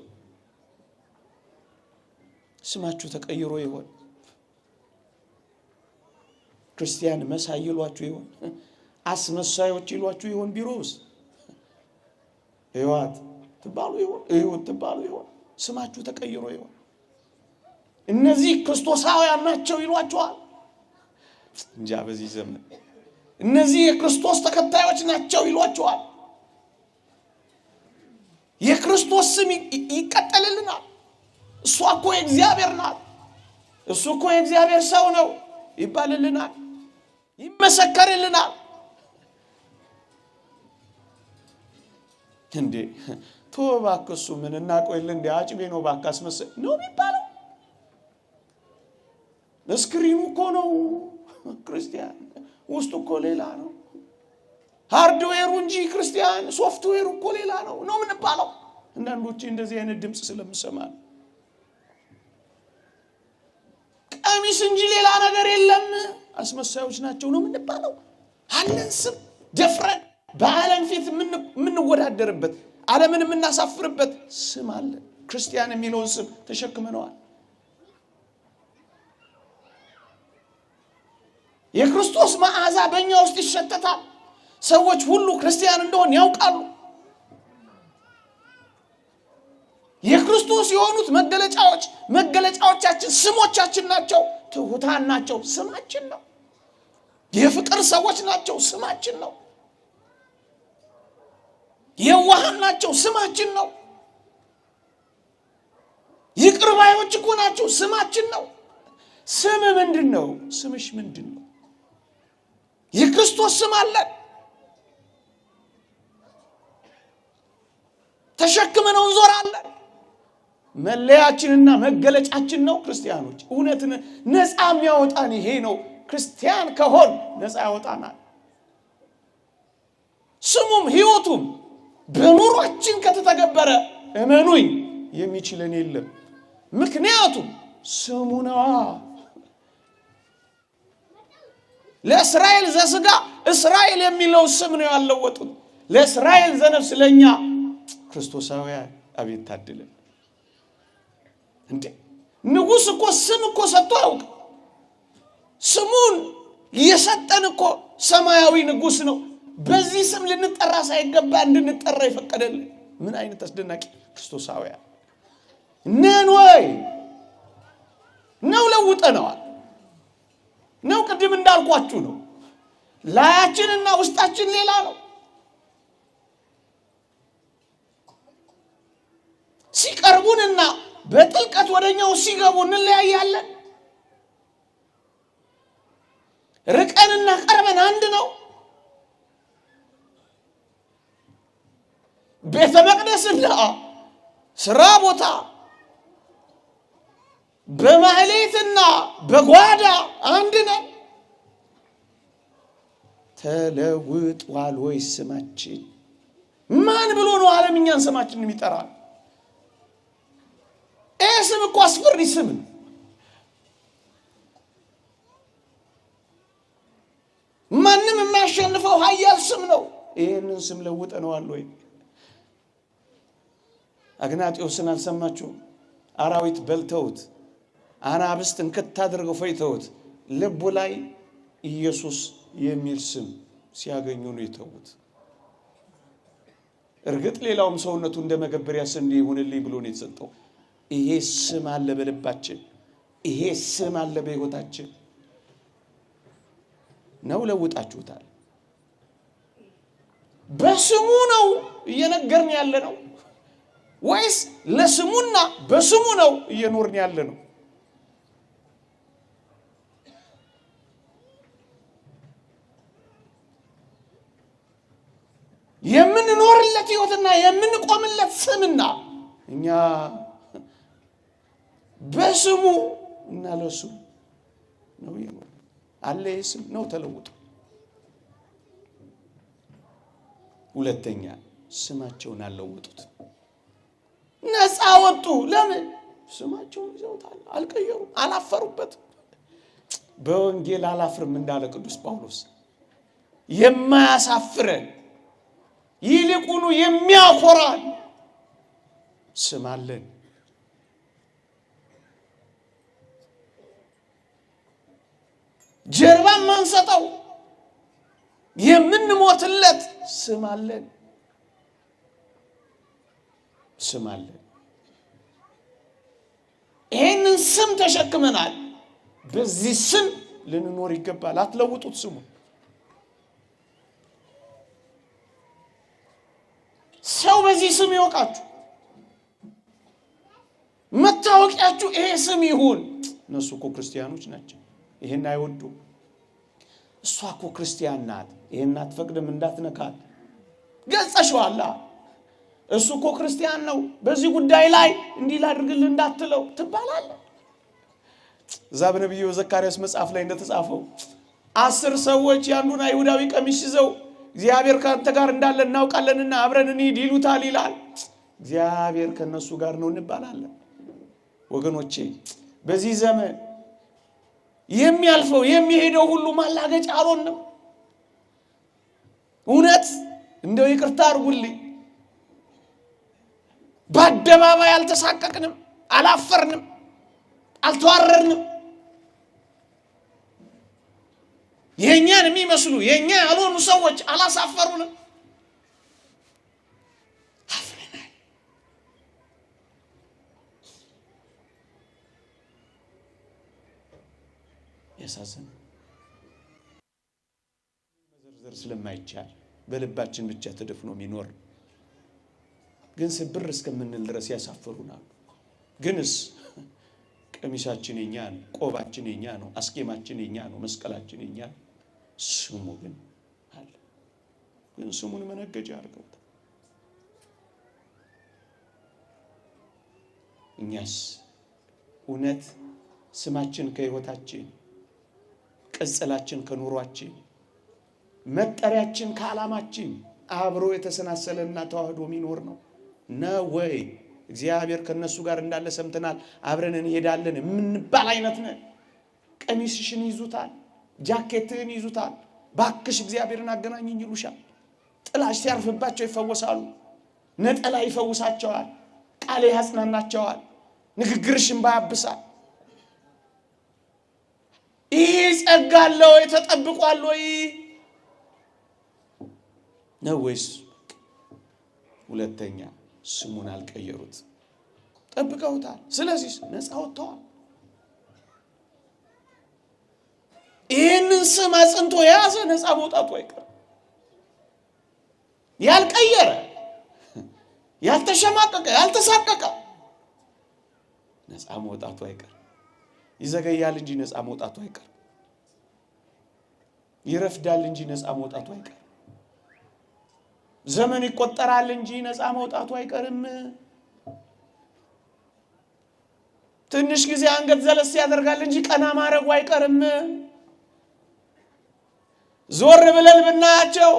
ስማችሁ ተቀይሮ ይሆን? ክርስቲያን መሳይ ይሏችሁ ይሆን? አስመሳዮች ይሏችሁ ይሆን? ቢሮስ ሕይወት ትባሉ ይሆን? ሕይወት ትባሉ ይሆን? ስማችሁ ተቀይሮ ይሆን? እነዚህ ክርስቶሳውያን ናቸው ይሏችኋል? እንጃ በዚህ ዘመን እነዚህ የክርስቶስ ተከታዮች ናቸው ይሏችኋል? የክርስቶስ ስም ይቀጠልልናል። እሷ እኮ የእግዚአብሔር ናት፣ እሱ እኮ የእግዚአብሔር ሰው ነው ይባልልናል፣ ይመሰከርልናል። እንዴ እባክህ እሱ ምን እናቆይል እንዴ አጭቤ ነው እባክህ አስመሰል ነው የሚባለው። እስክሪኑ እኮ ነው ክርስቲያን ውስጡ እኮ ሌላ ነው። ሃርድዌሩ እንጂ ክርስቲያን ሶፍትዌሩ እኮ ሌላ ነው የምንባለው። አንዳንዶች እንደዚህ አይነት ድምጽ ስለምሰማ ቀሚስ እንጂ ሌላ ነገር የለም አስመሳዮች ናቸው ነው የምንባለው። አለን ስም ደፍረን በዓለም ፊት የምንወዳደርበት ዓለምን የምናሳፍርበት ስም አለ። ክርስቲያን የሚለውን ስም ተሸክመነዋል። የክርስቶስ መዓዛ በእኛ ውስጥ ይሸተታል። ሰዎች ሁሉ ክርስቲያን እንደሆን ያውቃሉ። የክርስቶስ የሆኑት መገለጫዎቻችን ስሞቻችን ናቸው። ትሑታን ናቸው፣ ስማችን ነው። የፍቅር ሰዎች ናቸው፣ ስማችን ነው። የዋሃን ናቸው፣ ስማችን ነው። ይቅር ባዮች እኮ ናቸው፣ ስማችን ነው። ስም ምንድን ነው? ስምሽ ምንድን ነው? የክርስቶስ ስም አለን። ተሸክመነው እንዞራለን። መለያችንና መገለጫችን ነው። ክርስቲያኖች እውነትን ነፃ የሚያወጣን ይሄ ነው። ክርስቲያን ከሆን ነፃ ያወጣናል። ስሙም ሕይወቱም በኑሯችን ከተተገበረ እመኑኝ የሚችለን የለም። ምክንያቱም ስሙ ነዋ። ለእስራኤል ዘሥጋ እስራኤል የሚለው ስም ነው ያለወጡት። ለእስራኤል ዘነፍስ ለኛ ክርስቶሳውያን አቤት ታድለን እንዴ! ንጉሥ እኮ ስም እኮ ሰጥቶ ያውቅ። ስሙን የሰጠን እኮ ሰማያዊ ንጉሥ ነው። በዚህ ስም ልንጠራ ሳይገባ እንድንጠራ ይፈቀደልን። ምን አይነት አስደናቂ ክርስቶሳውያን ነን ወይ ነው? ለውጠነዋል ነው? ቅድም እንዳልኳችሁ ነው። ላያችንና ውስጣችን ሌላ ነው። ሲቀርቡንና በጥልቀት ወደኛው ሲገቡ እንለያያለን። ርቀንና ቀርበን አንድ ነው። ቤተ መቅደስና ስራ ቦታ፣ በማህሌትና በጓዳ አንድ ነው። ተለውጧል ወይ ስማችን? ማን ብሎ ነው ዓለምኛን ስማችንን የሚጠራል? ይህ ስም እኮ አስፈሪ ስም ነው። ማንም የሚያሸንፈው ኃያል ስም ነው። ይህንን ስም ለውጠነዋል ወይ? አግናጢዮስን አልሰማችሁም? አራዊት በልተውት አናብስት እንክት አድርገው ፈይተውት ልቡ ላይ ኢየሱስ የሚል ስም ሲያገኙ ነው የተዉት። እርግጥ ሌላውም ሰውነቱ እንደ መገበሪያ ስንዴ ይሁንልኝ ብሎ ነው የተሰጠው። ይሄ ስም አለ በልባችን፣ ይሄ ስም አለ በሕይወታችን ነው። ለውጣችሁታል። በስሙ ነው እየነገርን ያለ ነው ወይስ ለስሙና በስሙ ነው እየኖርን ያለ ነው? የምንኖርለት ሕይወትና የምንቆምለት ስምና እኛ በስሙ እና ለስሙ ነው የኖር አለ። ስም ነው ተለውጦ። ሁለተኛ ስማቸውን አልለወጡት፣ ነፃ ወጡ። ለምን? ስማቸውን ይዘውታል፣ አልቀየሩም፣ አላፈሩበትም። በወንጌል አላፍርም እንዳለ ቅዱስ ጳውሎስ የማያሳፍረን ይልቁኑ የሚያኮራን ስም አለን። ጀርባ ማንሰጠው የምንሞትለት ስም አለን። ስም አለን። ይህንን ስም ተሸክመናል። በዚህ ስም ልንኖር ይገባል። አትለውጡት ስሙ። ሰው በዚህ ስም ይወቃችሁ። መታወቂያችሁ ይሄ ስም ይሁን። እነሱ እኮ ክርስቲያኖች ናቸው፣ ይሄን አይወዱም። እሷ እኮ ክርስቲያን ናት፣ ይሄን አትፈቅድም፣ እንዳትነካት ገልጸሽዋል። እሱ እኮ ክርስቲያን ነው፣ በዚህ ጉዳይ ላይ እንዲህ ላድርግልህ እንዳትለው ትባላለህ። እዛ በነቢዩ ዘካርያስ መጽሐፍ ላይ እንደተጻፈው 10 ሰዎች ያንዱን አይሁዳዊ ቀሚስ ይዘው እግዚአብሔር ካንተ ጋር እንዳለ እናውቃለንና አብረን እንሂድ ይሉታል ይላል። እግዚአብሔር ከነሱ ጋር ነው እንባላለን። ወገኖቼ በዚህ ዘመን የሚያልፈው የሚሄደው ሁሉ ማላገጫ አልሆነም። እውነት እንደው ይቅርታ አድርጉልኝ፣ በአደባባይ አልተሳቀቅንም፣ አላፈርንም፣ አልተዋረድንም። የኛን የሚመስሉ የኛ ያልሆኑ ሰዎች አላሳፈሩንም። አፍረናል። ያሳዝናል። መዘርዘር ስለማይቻል በልባችን ብቻ ተደፍኖ የሚኖር ግን ስብር እስከምንል ድረስ ያሳፍሩናል። ግንስ ቀሚሳችን የኛ ነው፣ ቆባችን የኛ ነው፣ አስኬማችን የኛ ነው፣ መስቀላችን የኛ ነው። ስሙ ግን አለ። ግን ስሙን መነገጃ አድርገውታል። እኛስ እውነት ስማችን ከህይወታችን፣ ቅጽላችን ከኑሯችን፣ መጠሪያችን ከዓላማችን አብሮ የተሰናሰለና ተዋህዶ የሚኖር ነው ወይ? እግዚአብሔር ከነሱ ጋር እንዳለ ሰምተናል፣ አብረን እንሄዳለን የምንባል አይነት ነን። ቀሚስሽን ይዙታል፣ ጃኬትህን ይዙታል። ባክሽ እግዚአብሔርን አገናኝኝ ይሉሻል። ጥላሽ ሲያርፍባቸው ይፈወሳሉ። ነጠላ ይፈውሳቸዋል። ቃል ያጽናናቸዋል። ንግግርሽን ባያብሳል። ይህ ጸጋ አለው ተጠብቋል ወይ ነው ወይስ? ሁለተኛ ስሙን አልቀየሩት፣ ጠብቀውታል። ስለዚህ ነፃ ወጥተዋል። ይህንን ስም አጽንቶ የያዘ ነፃ መውጣቱ አይቀር። ያልቀየረ፣ ያልተሸማቀቀ፣ ያልተሳቀቀ ነፃ መውጣቱ አይቀር። ይዘገያል እንጂ ነፃ መውጣቱ አይቀር። ይረፍዳል እንጂ ነፃ መውጣቱ አይቀር። ዘመን ይቆጠራል እንጂ ነፃ መውጣቱ አይቀርም። ትንሽ ጊዜ አንገት ዘለስ ያደርጋል እንጂ ቀና ማረጉ አይቀርም። ዞር ብለን ብናያቸው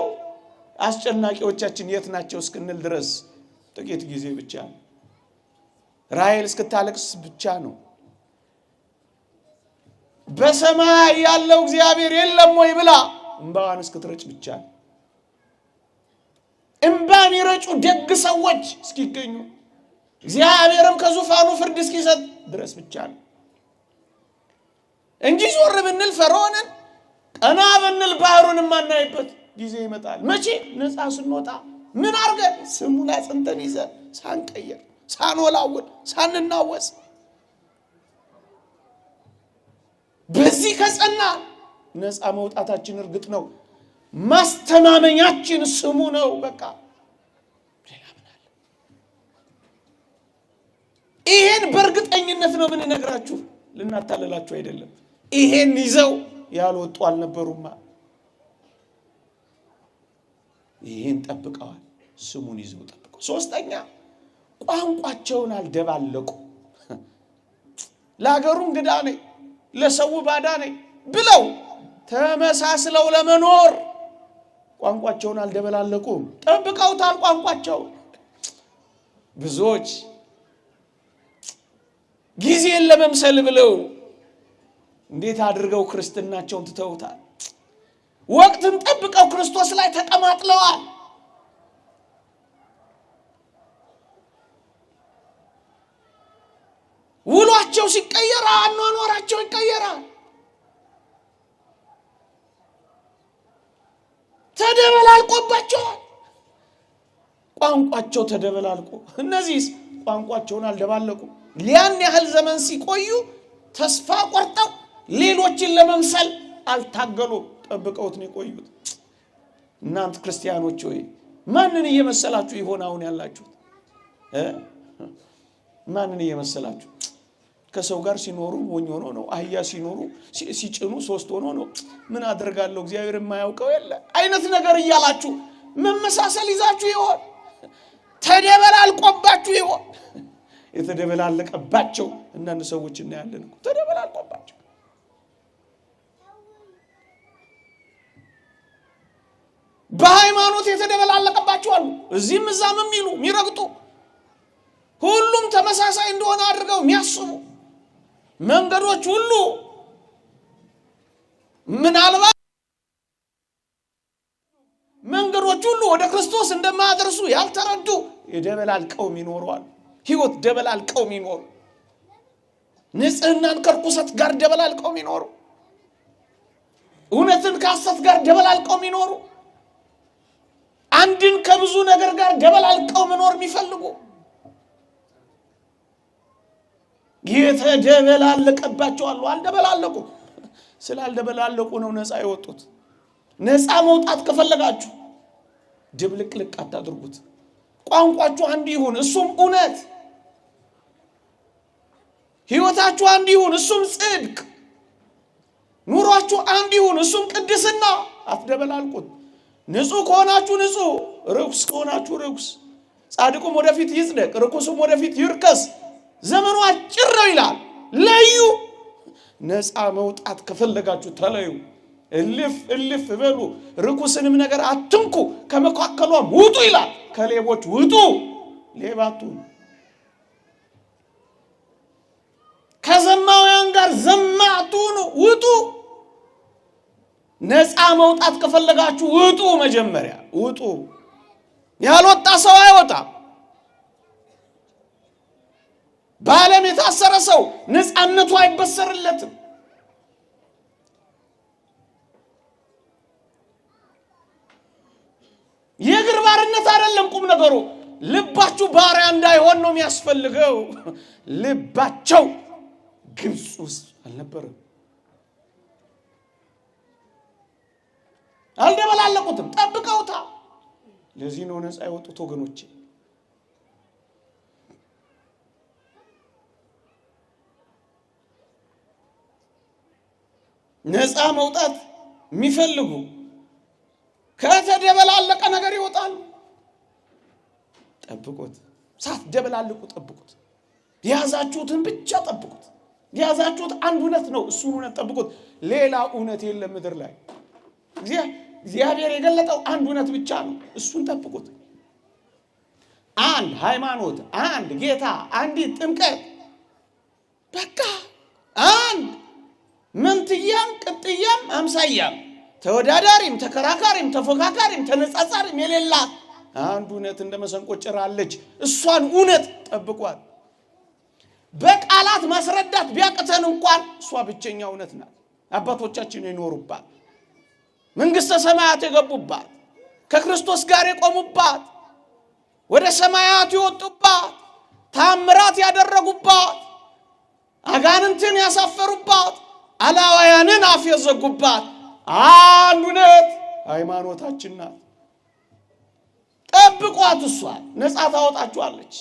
አስጨናቂዎቻችን የት ናቸው እስክንል ድረስ ጥቂት ጊዜ ብቻ ነው። ራሔል እስክታለቅስ ብቻ ነው። በሰማይ ያለው እግዚአብሔር የለም ወይ ብላ እንባዋን እስክትረጭ ብቻ ነው። እንባን ይረጩ ደግ ሰዎች እስኪገኙ እግዚአብሔርም ከዙፋኑ ፍርድ እስኪሰጥ ድረስ ብቻ ነው እንጂ ዞር ብንል ፈርዖንን፣ ቀና ብንል ባህሩን ማናይበት ጊዜ ይመጣል። መቼ? ነፃ ስንወጣ። ምን አርገን? ስሙን አጽንተን ይዘን ሳንቀየር፣ ሳንወላውል፣ ሳንናወስ። በዚህ ከጸና ነፃ መውጣታችን እርግጥ ነው። ማስተማመኛችን ስሙ ነው። በቃ ሌላ ምን አለ? ይሄን በእርግጠኝነት ነው የምንነግራችሁ፣ ልናታለላችሁ አይደለም። ይሄን ይዘው ያልወጡ አልነበሩማ። ይሄን ጠብቀዋል። ስሙን ይዘው ጠብቀው። ሶስተኛ ቋንቋቸውን አልደባለቁ። ለሀገሩ እንግዳ ነኝ፣ ለሰው ባዳ ነኝ ብለው ተመሳስለው ለመኖር ቋንቋቸውን አልደበላለቁም። ጠብቀውታል ቋንቋቸው። ብዙዎች ጊዜን ለመምሰል ብለው እንዴት አድርገው ክርስትናቸውን ትተውታል። ወቅትን ጠብቀው ክርስቶስ ላይ ተቀማጥለዋል። ውሏቸው ሲቀየር አኗኗራቸው ይቀየራል። ተደበላልቆባቸዋል። ቋንቋቸው ተደበላልቆ፣ እነዚህ ቋንቋቸውን አልደባለቁ። ሊያን ያህል ዘመን ሲቆዩ ተስፋ ቆርጠው ሌሎችን ለመምሰል አልታገሉም። ጠብቀውት ነው የቆዩት። እናንተ ክርስቲያኖች ሆይ ማንን እየመሰላችሁ ይሆን አሁን ያላችሁት? ማንን እየመሰላችሁ? ከሰው ጋር ሲኖሩ ሞኝ ሆኖ ነው። አህያ ሲኖሩ ሲጭኑ 3 ሆኖ ነው። ምን አደርጋለሁ እግዚአብሔር የማያውቀው የለ አይነት ነገር እያላችሁ መመሳሰል ይዛችሁ ይሆን? ተደበላልቆባችሁ ይሆን? የተደበላለቀባቸው እናንተ ሰዎች እናያለን እኮ ተደበላልቆባቸው። በሃይማኖት የተደበላለቀባቸው አሉ። እዚህም እዛም የሚሉ የሚረግጡ ሁሉም ተመሳሳይ እንደሆነ አድርገው የሚያስቡ መንገዶች ሁሉ ምናልባት መንገዶች ሁሉ ወደ ክርስቶስ እንደማያደርሱ ያልተረዱ የደበላልቀው ይኖራሉ። ህይወት ደበላልቀው ይኖሩ፣ ንጽህናን ከርኩሰት ጋር ደበላልቀው ይኖሩ፣ እውነትን ከሐሰት ጋር ደበላልቀው ይኖሩ፣ አንድን ከብዙ ነገር ጋር ደበላልቀው መኖር የሚፈልጉ የተደበላለቀባቸው አሉ። አልደበላለቁም። ስላልደበላለቁ ነው ነፃ የወጡት። ነፃ መውጣት ከፈለጋችሁ ድብልቅልቅ አታድርጉት። ቋንቋችሁ አንድ ይሁን፣ እሱም እውነት። ህይወታችሁ አንድ ይሁን፣ እሱም ጽድቅ። ኑሯችሁ አንድ ይሁን፣ እሱም ቅድስና። አትደበላልቁት። ንጹህ ከሆናችሁ ንጹህ፣ ርኩስ ከሆናችሁ ርኩስ። ጻድቁም ወደፊት ይጽደቅ፣ ርኩስም ወደፊት ይርከስ። ዘመኑ አጭር ነው ይላል። ለዩ። ነፃ መውጣት ከፈለጋችሁ ተለዩ። እልፍ በሉ። ርኩስንም ነገር አትንኩ፣ ከመካከሏም ውጡ ይላል። ከሌቦች ውጡ፣ ሌባቱ። ከዘማውያን ጋር ዘማቱ ነው፣ ውጡ። ነፃ መውጣት ከፈለጋችሁ ውጡ። መጀመሪያ ውጡ። ያልወጣ ሰው አይወጣም። በዓለም የታሰረ ሰው ነፃነቱ አይበሰርለትም። የእግር ባርነት አይደለም ቁም ነገሩ። ልባችሁ ባሪያ እንዳይሆን ነው የሚያስፈልገው። ልባቸው ግብፅ ውስጥ አልነበረም። አልደበላለቁትም፣ ጠብቀውታ። ለዚህ ነው ነፃ የወጡት ወገኖቼ። ነፃ መውጣት የሚፈልጉ ከተደበላለቀ ነገር ይወጣሉ። ጠብቁት። ሳትደበላልቁ ጠብቁት። የያዛችሁትን ብቻ ጠብቁት። የያዛችሁት አንድ እውነት ነው፣ እሱን እውነት ጠብቁት። ሌላ እውነት የለም ምድር ላይ። እግዚአብሔር የገለጠው አንድ እውነት ብቻ ነው፣ እሱን ጠብቁት። አንድ ሃይማኖት፣ አንድ ጌታ፣ አንዲት ጥምቀት፣ በቃ አንድ መንትያም ቅጥያም አምሳያም ተወዳዳሪም ተከራካሪም ተፎካካሪም ተነጻጻሪም የሌላት አንድ እውነት እንደ መሰንቆ ጭራለች። እሷን እውነት ጠብቋት። በቃላት ማስረዳት ቢያቅተን እንኳን እሷ ብቸኛ እውነት ናት። አባቶቻችን የኖሩባት፣ መንግስተ ሰማያት የገቡባት፣ ከክርስቶስ ጋር የቆሙባት፣ ወደ ሰማያት የወጡባት፣ ታምራት ያደረጉባት፣ አጋንንትን ያሳፈሩባት፣ አላዋያንን አፍ የዘጉባት አንድ እውነት ሃይማኖታችን ናት። ጠብቋት። እሷ ነፃ ታወጣችኋለች።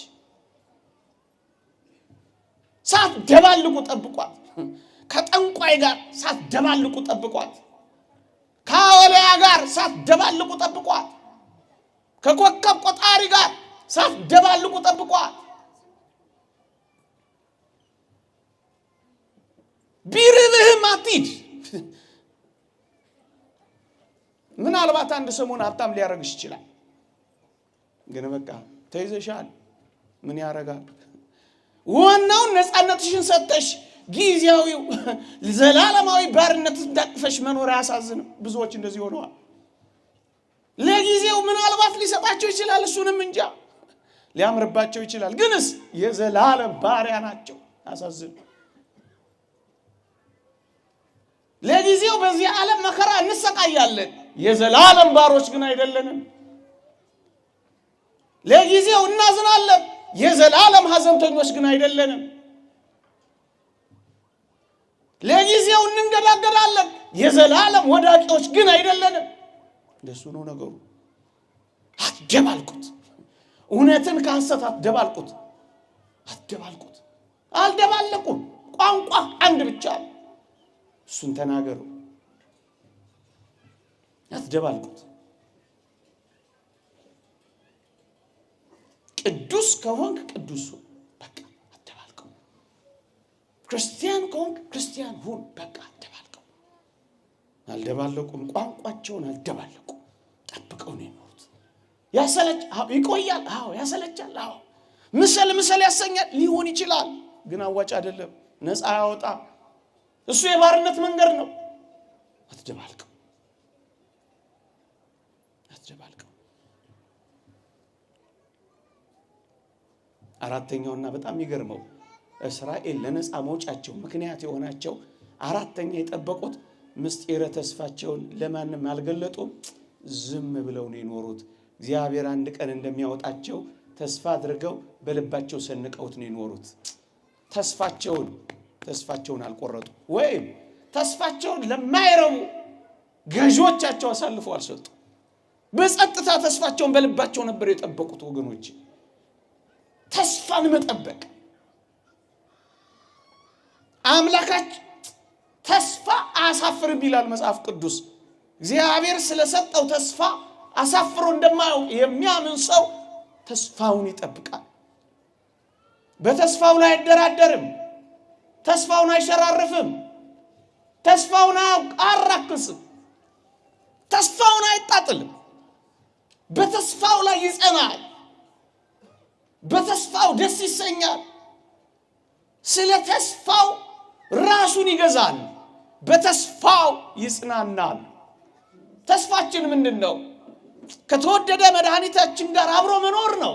ሳትደባልቁ ጠብቋት። ከጠንቋይ ጋር ሳትደባልቁ ጠብቋት። ከአወልያ ጋር ሳትደባልቁ ጠብቋት። ከኮከብ ቆጣሪ ጋር ሳትደባልቁ ጠብቋት። ቢርብህም አትሂድ። ምናልባት አንድ ሰሞን ሀብታም ሊያረግሽ ይችላል። ግን በቃ ተይዘሻል። ምን ያረጋል? ዋናውን ነፃነትሽን ሰጠሽ። ጊዜያዊው ዘላለማዊ ባርነት እንዳቅፈሽ መኖር ያሳዝንም። ብዙዎች እንደዚህ ሆነዋል። ለጊዜው ምናልባት ሊሰጣቸው ይችላል፣ እሱንም እንጃ ሊያምርባቸው ይችላል። ግንስ የዘላለም ባሪያ ናቸው። ያሳዝን። ለጊዜው በዚህ ዓለም መከራ እንሰቃያለን፣ የዘላለም ባሮች ግን አይደለንም። ለጊዜው እናዝናለን፣ የዘላለም ሐዘንተኞች ግን አይደለንም። ለጊዜው እንንገዳገዳለን፣ የዘላለም ወዳቂዎች ግን አይደለንም። እንደሱ ነው ነገሩ። አትደባልቁት። እውነትን ከሐሰት አትደባልቁት። አትደባልቁት። አልደባለቁም። ቋንቋ አንድ ብቻ ነው፣ እሱን ተናገሩ። አትደባልቁት። ቅዱስ ከሆንክ ቅዱስ ሁን፣ በቃ አትደባልቀው። ክርስቲያን ከሆንክ ክርስቲያን ሁን፣ በቃ አትደባልቀው። አልደባለቁም። ቋንቋቸውን አልደባለቁም። ጠብቀው። ጠብቀው ነው የኖሩት። ያሰለች ይቆያል። አዎ ያሰለቻል። አዎ ምሰል ያሰኛል ሊሆን ይችላል። ግን አዋጭ አይደለም። ነፃ ያወጣ እሱ የባርነት መንገድ ነው። አትደባልቀው። አራተኛውና በጣም ይገርመው እስራኤል ለነፃ መውጫቸው ምክንያት የሆናቸው አራተኛ የጠበቁት ምስጢረ ተስፋቸውን ለማንም አልገለጡም። ዝም ብለው ነው የኖሩት። እግዚአብሔር አንድ ቀን እንደሚያወጣቸው ተስፋ አድርገው በልባቸው ሰንቀውት ነው የኖሩት። ተስፋቸውን አልቆረጡ ወይም ተስፋቸውን ለማይረቡ ገዦቻቸው አሳልፈው አልሰጡ። በጸጥታ ተስፋቸውን በልባቸው ነበር የጠበቁት። ወገኖች ተስፋን መጠበቅ አምላካችን ተስፋ አያሳፍርም ይላል መጽሐፍ ቅዱስ። እግዚአብሔር ስለሰጠው ተስፋ አሳፍሮ እንደማያውቅ የሚያምን ሰው ተስፋውን ይጠብቃል። በተስፋው ላይ አይደራደርም። ተስፋውን አይሸራርፍም። ተስፋውን አያራክስም። ተስፋውን አይጣጥልም። በተስፋው ላይ ይጸናል። በተስፋው ደስ ይሰኛል። ስለ ተስፋው ራሱን ይገዛል። በተስፋው ይጽናናል። ተስፋችን ምንድነው? ከተወደደ መድኃኒታችን ጋር አብሮ መኖር ነው።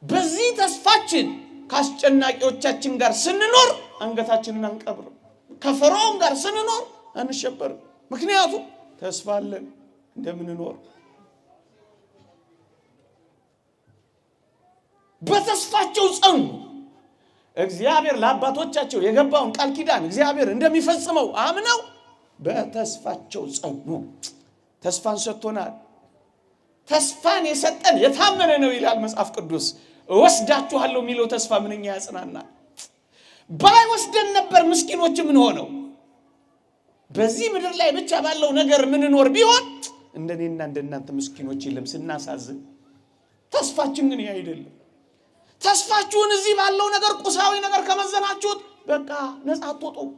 በዚህ ተስፋችን ከአስጨናቂዎቻችን ጋር ስንኖር አንገታችንን አንቀብርም። ከፈርዖን ጋር ስንኖር አንሸበርም። ምክንያቱም ተስፋ አለን እንደምንኖር። በተስፋቸው ጸኑ። እግዚአብሔር ለአባቶቻቸው የገባውን ቃል ኪዳን እግዚአብሔር እንደሚፈጽመው አምነው በተስፋቸው ጸኑ። ተስፋን ሰጥቶናል። ተስፋን የሰጠን የታመነ ነው ይላል መጽሐፍ ቅዱስ። እወስዳችኋለሁ የሚለው ተስፋ ምንኛ ያጽናናል። ባይወስደን ነበር ምስኪኖች ምን ሆነው በዚህ ምድር ላይ ብቻ ባለው ነገር ምንኖር ቢሆን እንደኔና እንደናንተ ምስኪኖች የለም ስናሳዝን። ተስፋችን ግን አይደለም። ተስፋችሁን እዚህ ባለው ነገር ቁሳዊ ነገር ከመዘናችሁት በቃ ነፃ አትወጡም፣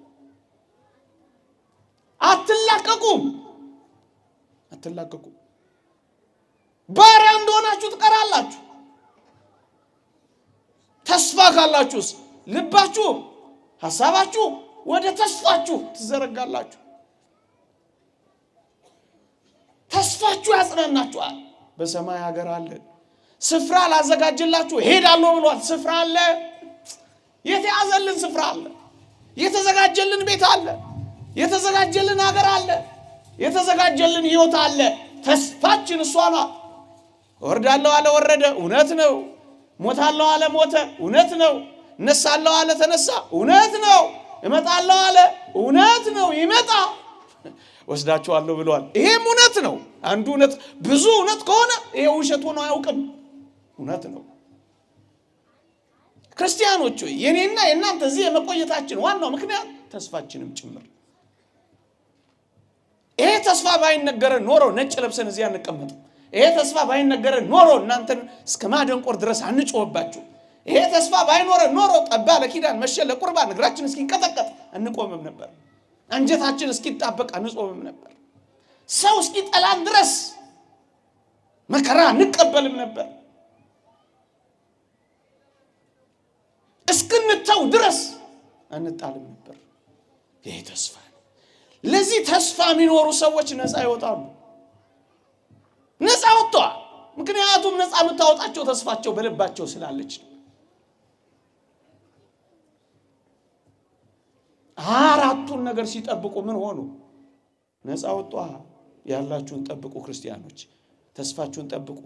አትላቀቁም። ባሪያ እንደሆናችሁ ትቀራላችሁ። ተስፋ ካላችሁስ ልባችሁ ሐሳባችሁ ወደ ተስፋችሁ ትዘረጋላችሁ። ተስፋችሁ ያጽናናችኋል። በሰማይ ሀገር አለ፣ ስፍራ ላዘጋጅላችሁ ሄዳለሁ ብሏል። ስፍራ አለ፣ የተያዘልን ስፍራ አለ፣ የተዘጋጀልን ቤት አለ፣ የተዘጋጀልን ሀገር አለ፣ የተዘጋጀልን ሕይወት አለ። ተስፋችን እሷ ናት። ወርዳለሁ አለ ወረደ፣ እውነት ነው። ሞታለሁ አለ ሞተ፣ እውነት ነው። እነሳለሁ አለ ተነሳ፣ እውነት ነው። እመጣለሁ አለ፣ እውነት ነው። ይመጣ ወስዳችኋለሁ ብሏል። ይሄም እውነት ነው። አንዱ እውነት ብዙ እውነት ከሆነ ይሄ ውሸት ሆኖ አያውቅም። እውነት ነው። ክርስቲያኖች ሆይ የኔና የእናንተ እዚህ የመቆየታችን ዋናው ምክንያት ተስፋችንም ጭምር። ይሄ ተስፋ ባይነገረን ኖሮ ነጭ ለብሰን እዚህ አንቀመጥም። ይሄ ተስፋ ባይነገረን ኖሮ እናንተን እስከ ማደንቆር ድረስ አንጮህባችሁ። ይሄ ተስፋ ባይኖረን ኖሮ ጠባ ለኪዳን መሸ ለቁርባን እግራችን እስኪንቀጠቀጥ አንቆምም ነበር። አንጀታችን እስኪጣበቅ አንጾምም ነበር። ሰው እስኪጠላን ድረስ መከራ እንቀበልም ነበር። እስክንተው ድረስ አንጣልም ነበር። ይሄ ተስፋ ነው። ለዚህ ተስፋ የሚኖሩ ሰዎች ነፃ ይወጣሉ። ነፃ ወጥተዋል። ምክንያቱም ነፃ የምታወጣቸው ተስፋቸው በልባቸው ስላለች ነው። አራቱን ነገር ሲጠብቁ ምን ሆኑ? ነፃ ወጥተዋል። ያላችሁን ጠብቁ ክርስቲያኖች፣ ተስፋችሁን ጠብቁ።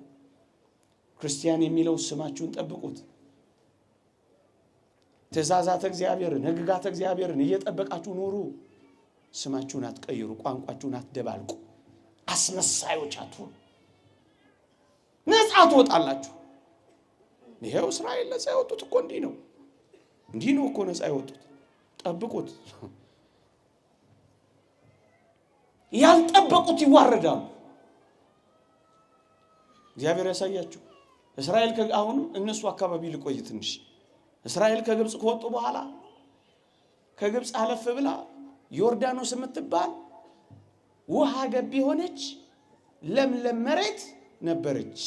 ክርስቲያን የሚለው ስማችሁን ጠብቁት። ትእዛዛተ እግዚአብሔርን ሕግጋተ እግዚአብሔርን እየጠበቃችሁ ኑሩ። ስማችሁን አትቀይሩ፣ ቋንቋችሁን አትደባልቁ፣ አስመሳዮች አትሁኑ። ነፃ ትወጣላችሁ። ይሄው እስራኤል ነፃ የወጡት እኮ እንዲህ ነው እኮ ነፃ የወጡት። ጠብቁት። ያልጠበቁት ይዋረዳሉ። እግዚአብሔር ያሳያችሁ። እስራኤል አሁንም እነሱ አካባቢ ልቆይ ትንሽ። እስራኤል ከግብጽ ከወጡ በኋላ ከግብጽ አለፍ ብላ ዮርዳኖስ የምትባል ውሃ ገብ ሆነች ለምለም መሬት ነበረች።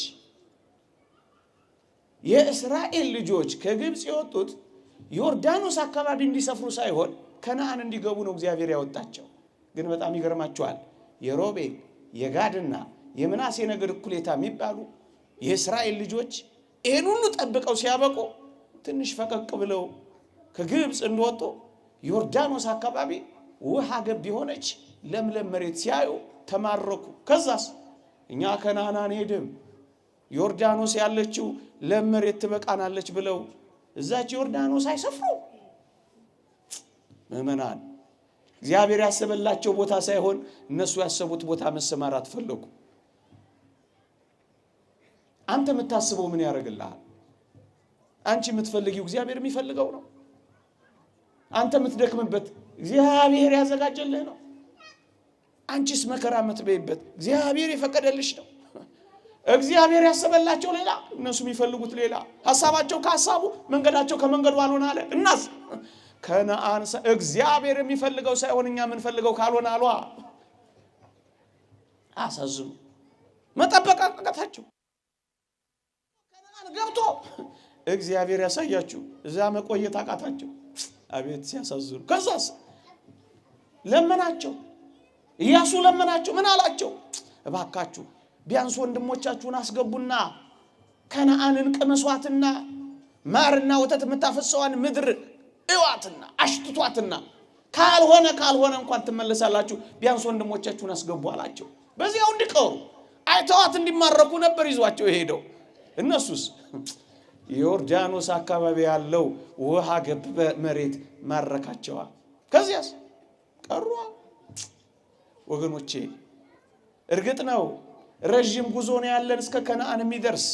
የእስራኤል ልጆች ከግብጽ የወጡት ዮርዳኖስ አካባቢ እንዲሰፍሩ ሳይሆን ከነዓን እንዲገቡ ነው እግዚአብሔር ያወጣቸው። ግን በጣም ይገርማቸዋል። የሮቤል የጋድና የምናሴ ነገድ እኩሌታ የሚባሉ የእስራኤል ልጆች ይህን ሁሉ ጠብቀው ሲያበቁ ትንሽ ፈቀቅ ብለው ከግብጽ እንደወጡ ዮርዳኖስ አካባቢ ውሃ ገብ የሆነች ለምለም መሬት ሲያዩ ተማረኩ። ከዛስ እኛ ከነዓን አንሄድም፣ ዮርዳኖስ ያለችው ለም መሬት ትበቃናለች ብለው እዛች ዮርዳኖስ አይሰፍሩ። ምእመናን እግዚአብሔር ያሰበላቸው ቦታ ሳይሆን እነሱ ያሰቡት ቦታ መሰማራት ፈለጉ። አንተ የምታስበው ምን ያደርግልሃል? አንቺ የምትፈልጊው እግዚአብሔር የሚፈልገው ነው። አንተ የምትደክምበት እግዚአብሔር ያዘጋጀልህ ነው። አንቺስ መከራ የምትበይበት እግዚአብሔር የፈቀደልሽ ነው። እግዚአብሔር ያሰበላቸው ሌላ፣ እነሱ የሚፈልጉት ሌላ። ሐሳባቸው ከሐሳቡ መንገዳቸው ከመንገዱ አልሆነ አለ። እናስ ከነዓን እግዚአብሔር የሚፈልገው ሳይሆን እኛ የምንፈልገው ካልሆነ አሏ። አሳዝኑ። መጠበቅ አቃታቸው። ከነዓን ገብቶ እግዚአብሔር ያሳያችሁ እዛ መቆየት አቃታቸው። አቤት ሲያሳዝኑ። ከዛስ ለመናቸው። ኢያሱ ለመናቸው። ምን አላቸው? እባካችሁ ቢያንስ ወንድሞቻችሁን አስገቡና ከነዓንን ቅመሷትና ማርና ወተት የምታፈሰዋን ምድር እዋትና አሽትቷትና ካልሆነ እንኳን ትመለሳላችሁ፣ ቢያንስ ወንድሞቻችሁን አስገቡ አላቸው። በዚያው እንዲቀሩ አይተዋት እንዲማረኩ ነበር ይዟቸው የሄደው። እነሱስ ዮርዳኖስ አካባቢ ያለው ውሃ ገብ መሬት ማረካቸዋ። ከዚያስ ቀሩ። ወገኖቼ እርግጥ ነው ረጅም ጉዞ ነው ያለን እስከ ከነዓን የሚደርስ፣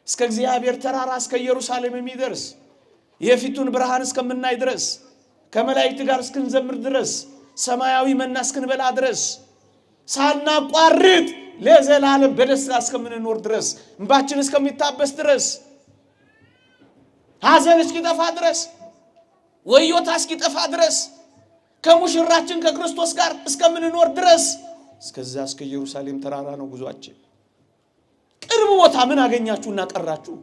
እስከ እግዚአብሔር ተራራ እስከ ኢየሩሳሌም የሚደርስ፣ የፊቱን ብርሃን እስከምናይ ድረስ፣ ከመላእክት ጋር እስክንዘምር ድረስ፣ ሰማያዊ መና እስክንበላ ድረስ፣ ሳናቋርጥ ለዘላለም በደስታ እስከምንኖር ድረስ፣ እንባችን እስከሚታበስ ድረስ፣ ሐዘን እስኪጠፋ ድረስ፣ ወዮታ እስኪጠፋ ድረስ፣ ከሙሽራችን ከክርስቶስ ጋር እስከምንኖር ድረስ እስከዛ እስከ ኢየሩሳሌም ተራራ ነው ጉዟችን። ቅርብ ቦታ ምን አገኛችሁና ቀራችሁ?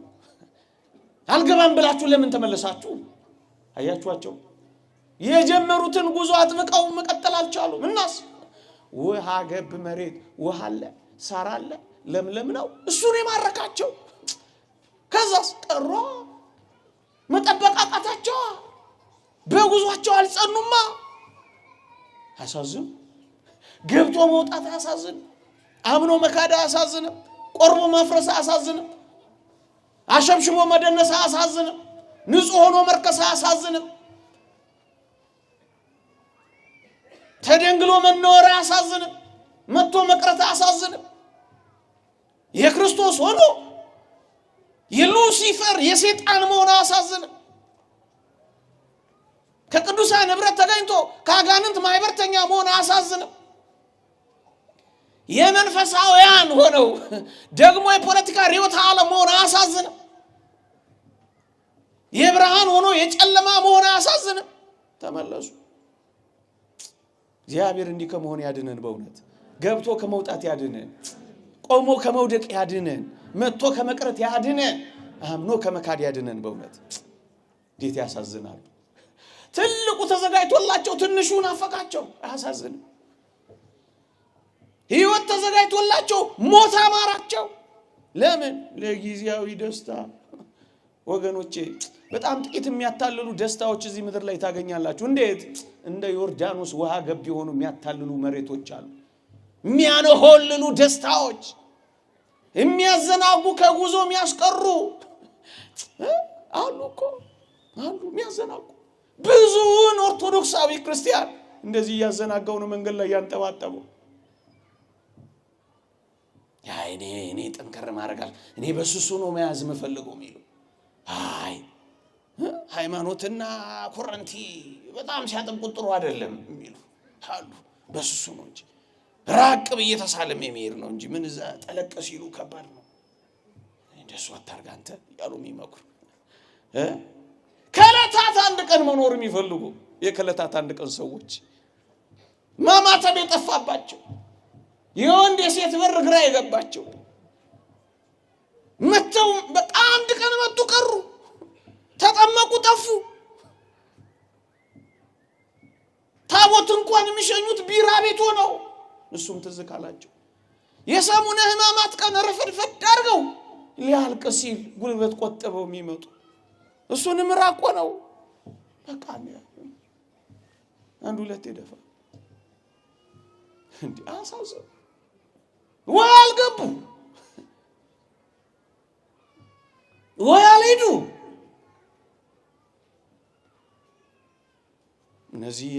አልገባም ብላችሁ ለምን ተመለሳችሁ? አያችኋቸው የጀመሩትን ጉዞ አጥብቀው መቀጠል አልቻሉም። እናስ ውሃ ገብ መሬት ውሃ አለ፣ ሳር አለ፣ ለምለም ነው፣ እሱን የማረካቸው። ከዛስ ቀሩ። መጠበቅ አቃታቸው። በጉዟቸው አልጸኑማ። አሳዝኑ። ገብቶ መውጣት አያሳዝን? አምኖ መካድ አያሳዝንም? ቆርቦ መፍረስ አያሳዝንም? አሸብሽቦ መደነስ አያሳዝንም? ንጹህ ሆኖ መርከስ አያሳዝንም? ተደንግሎ መኖር አያሳዝንም? መጥቶ መቅረት አያሳዝንም? የክርስቶስ ሆኖ የሉሲፈር የሰይጣን መሆን አያሳዝንም? ከቅዱሳን ህብረት ተገኝቶ ከአጋንንት ማህበርተኛ መሆን አያሳዝንም? የመንፈሳውያን ሆነው ደግሞ የፖለቲካ ርዕዮተ ዓለም መሆን አያሳዝንም? የብርሃን ሆኖ የጨለማ መሆን አያሳዝንም? ተመለሱ። እግዚአብሔር እንዲህ ከመሆን ያድነን። በእውነት ገብቶ ከመውጣት ያድነን። ቆሞ ከመውደቅ ያድነን። መጥቶ ከመቅረት ያድነን። አምኖ ከመካድ ያድነን። በእውነት እንዴት ያሳዝናሉ። ትልቁ ተዘጋጅቶላቸው ትንሹ ናፈቃቸው። አያሳዝንም? ሕይወት ተዘጋጅቶላቸው ሞት አማራቸው። ለምን? ለጊዜያዊ ደስታ። ወገኖቼ በጣም ጥቂት የሚያታልሉ ደስታዎች እዚህ ምድር ላይ ታገኛላችሁ። እንዴት? እንደ ዮርዳኖስ ውሃ ገብ የሆኑ የሚያታልሉ መሬቶች አሉ። የሚያነሆልሉ ደስታዎች፣ የሚያዘናጉ ከጉዞ የሚያስቀሩ አሉ እኮ አሉ። የሚያዘናጉ ብዙውን ኦርቶዶክሳዊ ክርስቲያን እንደዚህ እያዘናጋው ነው መንገድ ላይ ያንጠባጠበው። እኔ ጠንከር ማረጋል፣ እኔ በሱሱ ነው መያዝ የምፈልገው የሚሉ አይ ሃይማኖትና ኮረንቲ በጣም ሲያጠብቁት ጥሩ አይደለም የሚሉ አሉ። በሱሱ ነው እንጂ ራቅ በየተሳለም የሚሄድ ነው እንጂ ምን እዛ ጠለቀ ሲሉ ከባድ ነው። እንደሱ አታርጋ አንተ ያሉ የሚመክሩ ከለታት አንድ ቀን መኖር የሚፈልጉ የከለታት አንድ ቀን ሰዎች ማማተብ የጠፋባቸው የወንድ የሴት በር ግራ የገባቸው መተው በቃ አንድ ቀን መጡ ቀሩ፣ ተጠመቁ ጠፉ። ታቦት እንኳን የሚሸኙት ቢራ ቤት ሆነው እሱም ትዝ ካላቸው የሰሙነ ሕማማት ቀን ረፈድፈድ አድርገው ሊያልቅ ሲል ጉልበት ቆጥበው የሚመጡ እሱንም ራቆ ነው በቃ አንድ ሁለት ይደፋ እንዴ አሳሰብ ወይ አልገቡ ወይ አልሄዱ። እነዚህ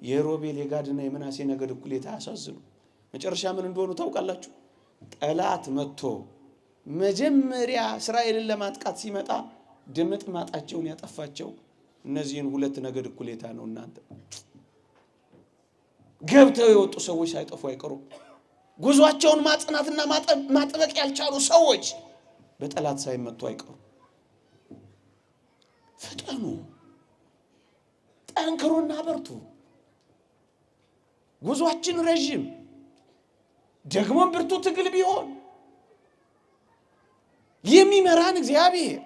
የሮቤል የጋድና የምናሴ ነገድ እኩሌታ ያሳዝኑ። መጨረሻ ምን እንደሆኑ ታውቃላችሁ? ጠላት መጥቶ መጀመሪያ እስራኤልን ለማጥቃት ሲመጣ ድምጥ ማጣቸውን ያጠፋቸው እነዚህን ሁለት ነገድ እኩሌታ ነው። እናንተ ገብተው የወጡ ሰዎች ሳይጠፉ አይቀሩም። ጉዟቸውን ማጽናትና ማጥበቅ ያልቻሉ ሰዎች በጠላት ሳይመቱ አይቀሩም። ፍጠኑ፣ ጠንክሩና በርቱ። ጉዟችን ረጅም ደግሞ ብርቱ ትግል ቢሆን የሚመራን እግዚአብሔር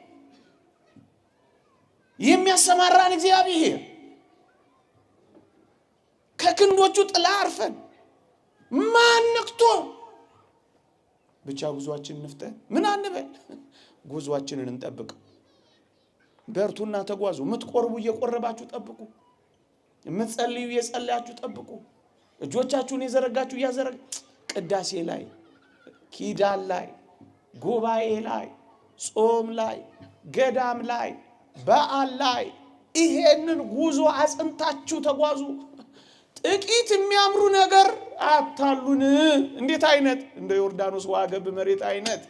የሚያሰማራን እግዚአብሔር ከክንዶቹ ጥላ አርፈን ማንክቶ ብቻ ጉዟችንን እንፍጠን። ምን አንበል፣ ጉዟችንን እንጠብቅ። በርቱና ተጓዙ። የምትቆርቡ እየቆረባችሁ ጠብቁ። የምትጸልዩ እየጸለያችሁ ጠብቁ። እጆቻችሁን የዘረጋችሁ እያዘረጋ ቅዳሴ ላይ፣ ኪዳን ላይ፣ ጉባኤ ላይ፣ ጾም ላይ፣ ገዳም ላይ፣ በዓል ላይ ይሄንን ጉዞ አጽንታችሁ ተጓዙ። ጥቂት የሚያምሩ ነገር አታሉን። እንዴት አይነት እንደ ዮርዳኖስ ውሃ ገብ መሬት አይነት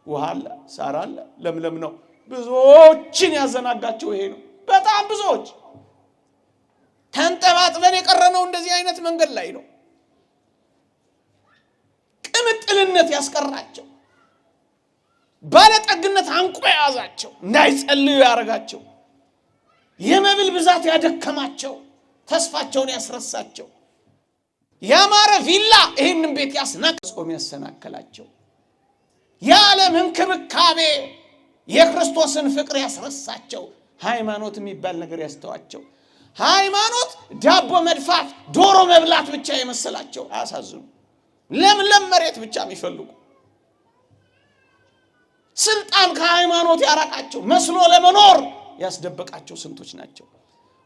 ውሃ አለ፣ ሳር አለ፣ ለምለም ነው። ብዙዎችን ያዘናጋቸው ይሄ ነው። በጣም ብዙዎች ተንጠባጥበን የቀረነው እንደዚህ አይነት መንገድ ላይ ነው። ቅምጥልነት ያስቀራቸው፣ ባለጠግነት አንቆ የያዛቸው፣ እንዳይጸልዩ ያረጋቸው፣ የመብል ብዛት ያደከማቸው፣ ተስፋቸውን ያስረሳቸው፣ ያማረ ቪላ ይህንን ቤት ጾም ያሰናከላቸው፣ የዓለም እንክብካቤ የክርስቶስን ፍቅር ያስረሳቸው፣ ሃይማኖት የሚባል ነገር ያስተዋቸው፣ ሃይማኖት ዳቦ መድፋት ዶሮ መብላት ብቻ የመሰላቸው አያሳዝኑ። ለምለም መሬት ብቻ የሚፈልጉ ስልጣን ከሃይማኖት ያራቃቸው መስሎ ለመኖር ያስደበቃቸው ስንቶች ናቸው።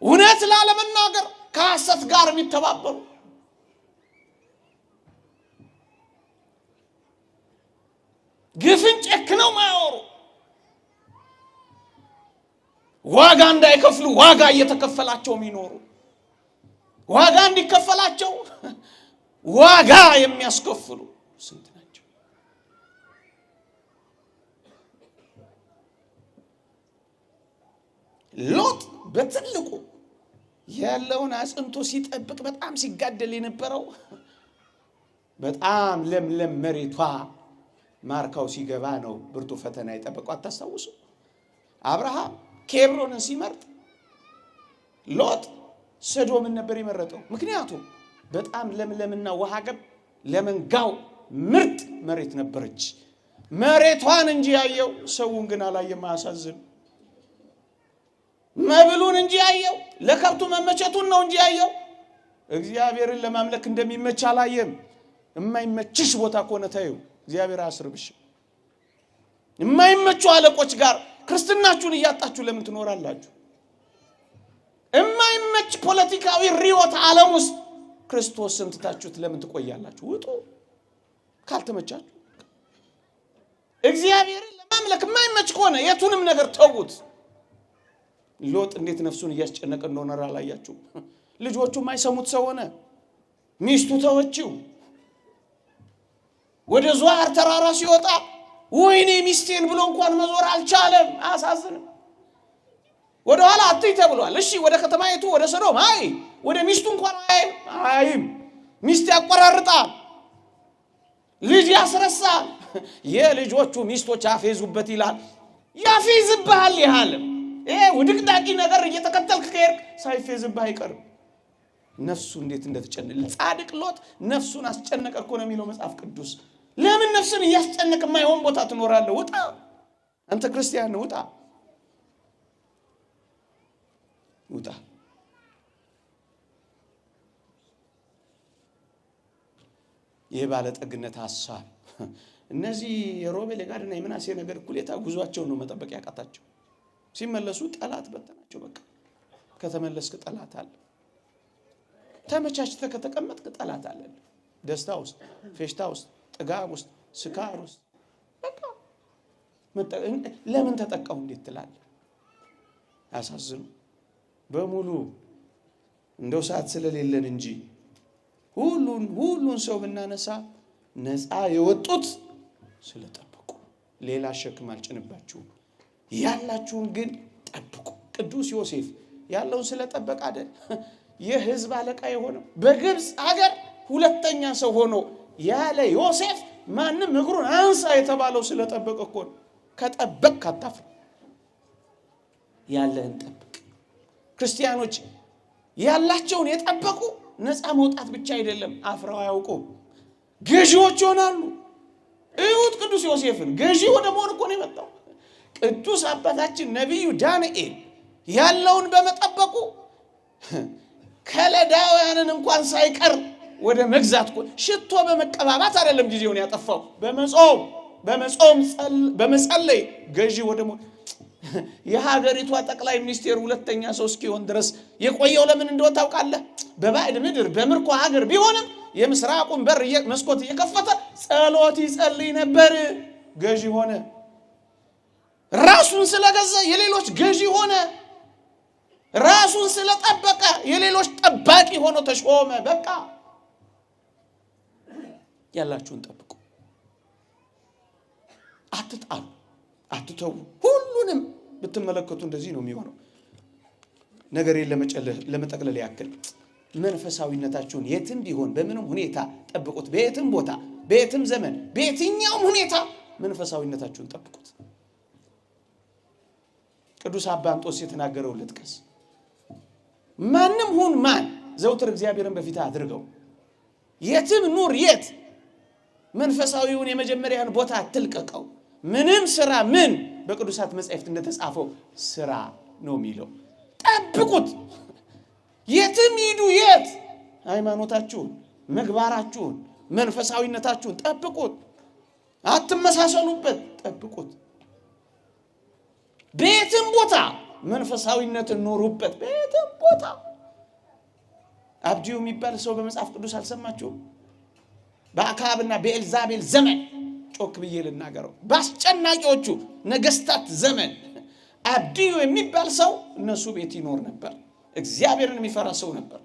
እውነት ላለመናገር ከሐሰት ጋር የሚተባበሩ ግፍን ጨክነው ማያወሩ ዋጋ እንዳይከፍሉ ዋጋ እየተከፈላቸው የሚኖሩ ዋጋ እንዲከፈላቸው ዋጋ የሚያስከፍሉ ስንት ናቸው። ሎጥ በትልቁ ያለውን አጽንቶ ሲጠብቅ በጣም ሲጋደል የነበረው በጣም ለምለም መሬቷ ማርካው ሲገባ ነው ብርቱ ፈተና የጠበቀው። አታስታውሱ? አብርሃም ኬብሮንን ሲመርጥ ሎጥ ሰዶምን ነበር የመረጠው። ምክንያቱም በጣም ለምለምና ውሃ ገብ ለመንጋው ምርጥ መሬት ነበረች። መሬቷን እንጂ ያየው ሰውን ግን አላየም። አያሳዝን? መብሉን እንጂ ያየው ለከብቱ መመቸቱን ነው እንጂ ያየው እግዚአብሔርን ለማምለክ እንደሚመች አላየም። የማይመችሽ ቦታ ከሆነ ታዩ እግዚአብሔር አያስርብሽ። የማይመቹ አለቆች ጋር ክርስትናችሁን እያጣችሁ ለምን ትኖራላችሁ? የማይመች ፖለቲካዊ ሪዮት ዓለም ውስጥ ክርስቶስን ትታችሁት ለምን ትቆያላችሁ? ውጡ ካልተመቻችሁ። እግዚአብሔርን ለማምለክ የማይመች ከሆነ የቱንም ነገር ተውት። ሎጥ እንዴት ነፍሱን እያስጨነቀ እንደሆነ አላያችሁ? ልጆቹ የማይሰሙት ሰው ሆነ። ሚስቱ ተወችው። ወደ ዟር ተራራ ሲወጣ ወይኔ ሚስቴን ብሎ እንኳን መዞር አልቻለም። አሳዝንም። ወደ ኋላ አትይ ተብሏል። እሺ ወደ ከተማይቱ ወደ ሰዶም አይ ወደ ሚስቱ እንኳን አይም። ሚስት ያቆራርጣል፣ ልጅ ያስረሳል። የልጆቹ ሚስቶች አፌዙበት ይላል። ያፌዝብሃል ይላል። ይሄ ውድቅዳቂ ነገር እየተከተልክ ከሄድክ ሳይፌዝብህ አይቀርም። ነፍሱ እንዴት እንደተጨነቀ ጻድቅ ሎጥ ነፍሱን አስጨነቀ እኮ ነው የሚለው መጽሐፍ ቅዱስ። ለምን ነፍስን እያስጨነቀ የማይሆን ቦታ ትኖራለህ? ውጣ! አንተ ክርስቲያን ውጣ! ውጣ! የባለጠግነት ሐሳብ እነዚህ የሮቤል የጋድና የምናሴ ነገር እኩሌታ ጉዟቸው ነው መጠበቅ ያቃታቸው። ሲመለሱ ጠላት በተናቸው። በቃ ከተመለስክ ጠላት አለ። ተመቻችተህ ከተቀመጥክ ጠላት አለ። ደስታ ውስጥ፣ ፌሽታ ውስጥ፣ ጥጋብ ውስጥ፣ ስካር ውስጥ በቃ ለምን ተጠቃው እንዴት ትላለህ? ያሳዝኑ። በሙሉ እንደው ሰዓት ስለሌለን እንጂ ሁሉን ሰው ብናነሳ ነፃ የወጡት ስለጠበቁ ሌላ ሸክም አልጭንባችሁም። ያላችሁን ግን ጠብቁ። ቅዱስ ዮሴፍ ያለውን ስለጠበቀ አይደል የሕዝብ አለቃ የሆነው? በግብፅ ሀገር ሁለተኛ ሰው ሆኖ ያለ ዮሴፍ ማንም እግሩን አንሳ የተባለው ስለጠበቀ እኮ ነው። ከጠበቅ ካታፍር ያለህን ጠብቅ። ክርስቲያኖች ያላቸውን የጠበቁ ነፃ መውጣት ብቻ አይደለም፣ አፍረው አያውቁም፣ ገዢዎች ይሆናሉ። እዩት ቅዱስ ዮሴፍን ገዢ ወደ መሆን እኮ ነው የመጣው። ቅዱስ አባታችን ነቢዩ ዳንኤል ያለውን በመጠበቁ ከለዳውያንን እንኳን ሳይቀር ወደ መግዛት እኮ ሽቶ በመቀባባት አይደለም ጊዜውን ያጠፋው፣ በመጸለይ ገዢ ወደ መሆን። የሀገሪቷ ጠቅላይ ሚኒስቴር ሁለተኛ ሰው እስኪሆን ድረስ የቆየው ለምን እንደሆነ ታውቃለህ? በባዕድ ምድር በምርኮ ሀገር ቢሆንም የምስራቁን በር መስኮት እየከፈተ ጸሎት ይጸልይ ነበር። ገዢ ሆነ። ራሱን ስለገዛ የሌሎች ገዢ ሆነ። ራሱን ስለጠበቀ የሌሎች ጠባቂ ሆኖ ተሾመ። በቃ ያላችሁን ጠብቁ። አትጣሉ፣ አትተው። ሁሉንም ብትመለከቱ እንደዚህ ነው የሚሆነው። ነገርን ለመጠቅለል ያክል መንፈሳዊነታችሁን የትም ቢሆን በምንም ሁኔታ ጠብቁት። በየትም ቦታ፣ በየትም ዘመን፣ በየትኛውም ሁኔታ መንፈሳዊነታችሁን ጠብቁት። ቅዱስ አባ እንጦንስ የተናገረው ልጥቀስ። ማንም ሁን ማን ዘውትር እግዚአብሔርን በፊት አድርገው። የትም ኑር የት መንፈሳዊውን የመጀመሪያን ቦታ አትልቀቀው። ምንም ስራ ምን በቅዱሳት መጻሕፍት እንደተጻፈው ስራ ነው የሚለው። ጠብቁት። የትም ሂዱ የት ሃይማኖታችሁን፣ ምግባራችሁን፣ መንፈሳዊነታችሁን ጠብቁት። አትመሳሰሉበት፣ ጠብቁት። በየትም ቦታ መንፈሳዊነትን ኖሩበት። በየትም ቦታ አብዲዩ የሚባል ሰው በመጽሐፍ ቅዱስ አልሰማችሁም? በአክዓብና በኤልዛቤል ዘመን ጮክ ብዬ ልናገረው፣ በአስጨናቂዎቹ ነገስታት ዘመን አብዲዩ የሚባል ሰው እነሱ ቤት ይኖር ነበር። እግዚአብሔርን የሚፈራ ሰው ነበር።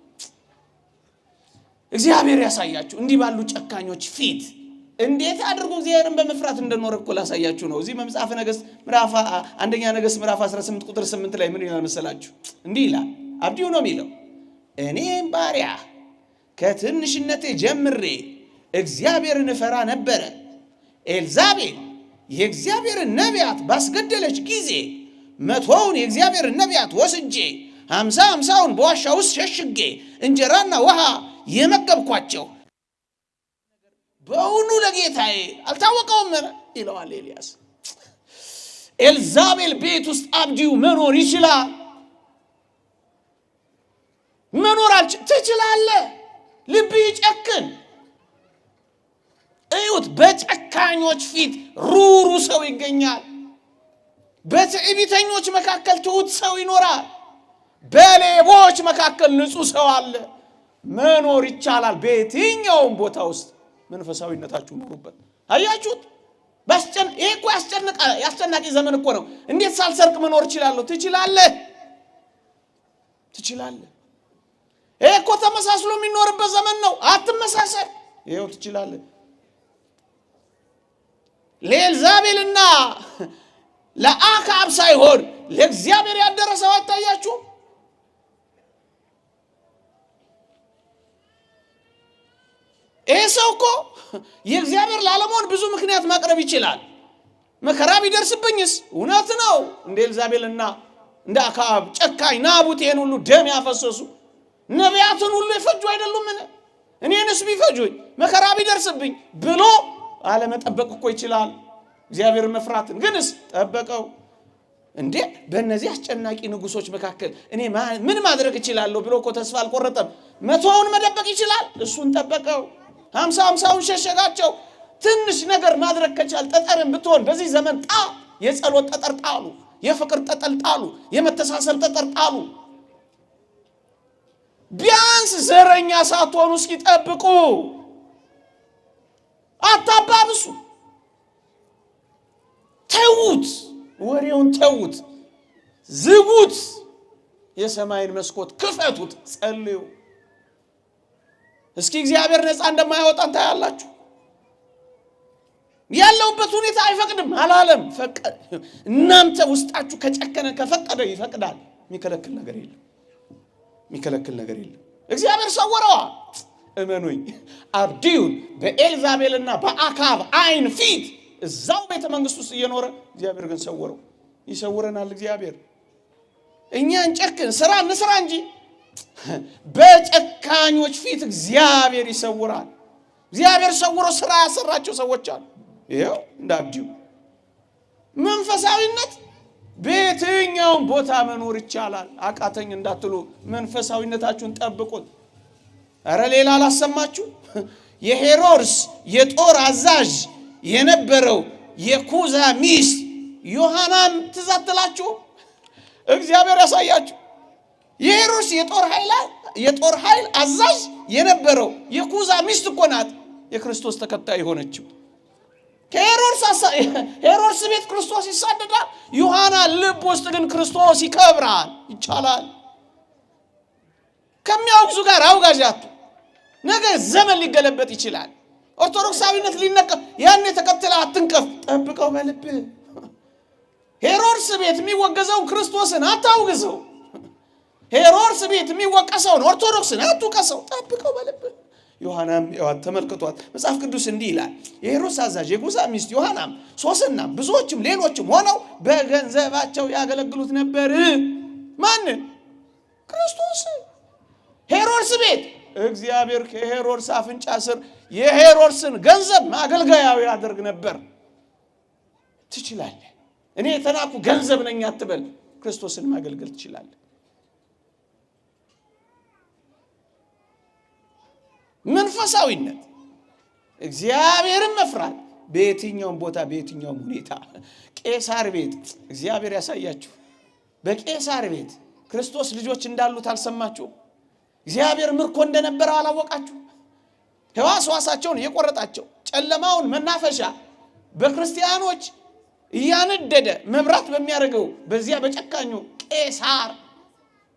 እግዚአብሔር ያሳያችሁ እንዲህ ባሉ ጨካኞች ፊት እንዴት አድርጎ እግዚአብሔርን በመፍራት እንደኖረ እኮ ላሳያችሁ ነው። እዚህ መጽሐፈ ነገሥት ምዕራፍ አንደኛ ነገሥት ምዕራፍ 18 ቁጥር 8 ላይ ምን ይላል መሰላችሁ? እንዲህ ይላል። አብዲዩ ነው የሚለው፣ እኔም ባሪያ ከትንሽነቴ ጀምሬ እግዚአብሔርን እፈራ ነበረ። ኤልዛቤል የእግዚአብሔርን ነቢያት ባስገደለች ጊዜ 100ውን የእግዚአብሔርን ነቢያት ወስጄ 50ውን በዋሻ ውስጥ ሸሽጌ እንጀራና ውሃ የመገብኳቸው በእውኑ ለጌታዬ አልታወቀውም ይለዋል ኤልያስ። ኤልዛቤል ቤት ውስጥ አብዲዩ መኖር ይችላል? መኖር ትችላለህ? ልብህ ይጨክን። እዩት፣ በጨካኞች ፊት ሩሩ ሰው ይገኛል። በትዕቢተኞች መካከል ትሁት ሰው ይኖራል። በሌቦች መካከል ንጹህ ሰው አለ። መኖር ይቻላል። በየትኛውም ቦታ ውስጥ መንፈሳዊነታችሁ ኑሩበት። አያችሁት? ይሄ እኮ ያስጨናቂ ዘመን እኮ ነው። እንዴት ሳልሰርቅ መኖር እችላለሁ? ትችላለህ። ይሄ እኮ ተመሳስሎ የሚኖርበት ዘመን ነው። አትመሳሰል። ይሄው ትችላለህ። ለኤልዛቤልና ለአክዓብ ሳይሆን ለእግዚአብሔር ያደረሰው አታያችሁ? ይሄ ሰው እኮ የእግዚአብሔር ላለመሆን ብዙ ምክንያት ማቅረብ ይችላል። መከራ ቢደርስብኝስ? እውነት ነው። እንደ ኤልዛቤልና እንደ አክዓብ ጨካኝ ናቡቴን ሁሉ ደም ያፈሰሱ ነቢያትን ሁሉ የፈጁ አይደሉምን? እኔንስ ቢፈጁኝ መከራ ቢደርስብኝ ብሎ አለመጠበቅ እኮ ይችላል። እግዚአብሔር መፍራትን ግንስ ጠበቀው። እንዴ በእነዚህ አስጨናቂ ንጉሶች መካከል እኔ ምን ማድረግ እችላለሁ ብሎ እኮ ተስፋ አልቆረጠም። 100ውን መደበቅ ይችላል፣ እሱን ጠበቀው። 50ውን ሸሸጋቸው። ትንሽ ነገር ማድረግ ከቻል ጠጠርን ብትሆን በዚህ ዘመን የጸሎት ጠጠር ጣሉ፣ የፍቅር ጠጠር ጣሉ፣ የመተሳሰብ ጠጠር ጣሉ። ቢያንስ ዘረኛ ሳትሆኑ እስኪ ጠብቁ፣ አታባብሱ። ተውት፣ ወሬውን ተውት፣ ዝጉት፣ የሰማይን መስኮት ክፈቱት፣ ጸልዩ። እስኪ እግዚአብሔር ነፃ እንደማያወጣን ታያላችሁ። ያለውበት ሁኔታ አይፈቅድም አላለም፣ ፈቀደ። እናንተ ውስጣችሁ ከጨከነ ከፈቀደ ይፈቅዳል። የሚከለክል ነገር የለም፣ የሚከለክል ነገር የለም። እግዚአብሔር ሰወረዋል። እመኑኝ፣ አብዲዩን በኤልዛቤልና በአካብ አይን ፊት እዛው ቤተ መንግስት ውስጥ እየኖረ እግዚአብሔር ግን ሰወረው። ይሰውረናል እግዚአብሔር። እኛ እንጨክን፣ ስራ እንስራ እንጂ በጨካኞች ፊት እግዚአብሔር ይሰውራል። እግዚአብሔር ሰውሮ ስራ ያሰራቸው ሰዎች አሉ። ይሄው እንደ አብዲዩ መንፈሳዊነት በየትኛውም ቦታ መኖር ይቻላል። አቃተኝ እንዳትሉ መንፈሳዊነታችሁን ጠብቁት። አረ ሌላ አላሰማችሁ? የሄሮድስ የጦር አዛዥ የነበረው የኩዛ ሚስት ዮሐናን ትዛትላችሁ። እግዚአብሔር ያሳያችሁ። የሄሮድስ የጦር ኃይል አዛዥ የነበረው የኩዛ ሚስት እኮ ናት የክርስቶስ ተከታይ የሆነችው። ከሄሮድስ ቤት ክርስቶስ ይሳደዳል። ዮሐና ልብ ውስጥ ግን ክርስቶስ ይከብራል። ይቻላል። ከሚያውግዙ ጋር አውጋዣቱ። ነገ ዘመን ሊገለበጥ ይችላል። ኦርቶዶክሳዊነት ሊነቀፍ፣ ያን ተከትለ አትንቀፍ፣ ጠብቀው በልብ። ሄሮድስ ቤት የሚወገዘውን ክርስቶስን አታውግዘው። ሄሮድስ ቤት የሚወቀሰውን ኦርቶዶክስን አትውቀሰው፣ ጠብቀው በልብ። ዮሐናም ተመልክቷት መጽሐፍ ቅዱስ እንዲህ ይላል። የሄሮድስ አዛዥ የኩዛ ሚስት ዮሐናም ሶስናም ብዙዎችም ሌሎችም ሆነው በገንዘባቸው ያገለግሉት ነበር። ማንን? ክርስቶስ። ሄሮድስ ቤት እግዚአብሔር ከሄሮድስ አፍንጫ ስር የሄሮድስን ገንዘብ ማገልገያው ያደርግ ነበር። ትችላለህ። እኔ የተናኩ ገንዘብ ነኝ አትበል። ክርስቶስን ማገልገል ትችላለህ። መንፈሳዊነት እግዚአብሔርን መፍራት በየትኛውም ቦታ በየትኛውም ሁኔታ። ቄሳር ቤት እግዚአብሔር ያሳያችሁ። በቄሳር ቤት ክርስቶስ ልጆች እንዳሉት አልሰማችሁ? እግዚአብሔር ምርኮ እንደነበረው አላወቃችሁ? ሕዋሳቸውን የቆረጣቸው ጨለማውን መናፈሻ በክርስቲያኖች እያነደደ መብራት በሚያደርገው በዚያ በጨካኙ ቄሳር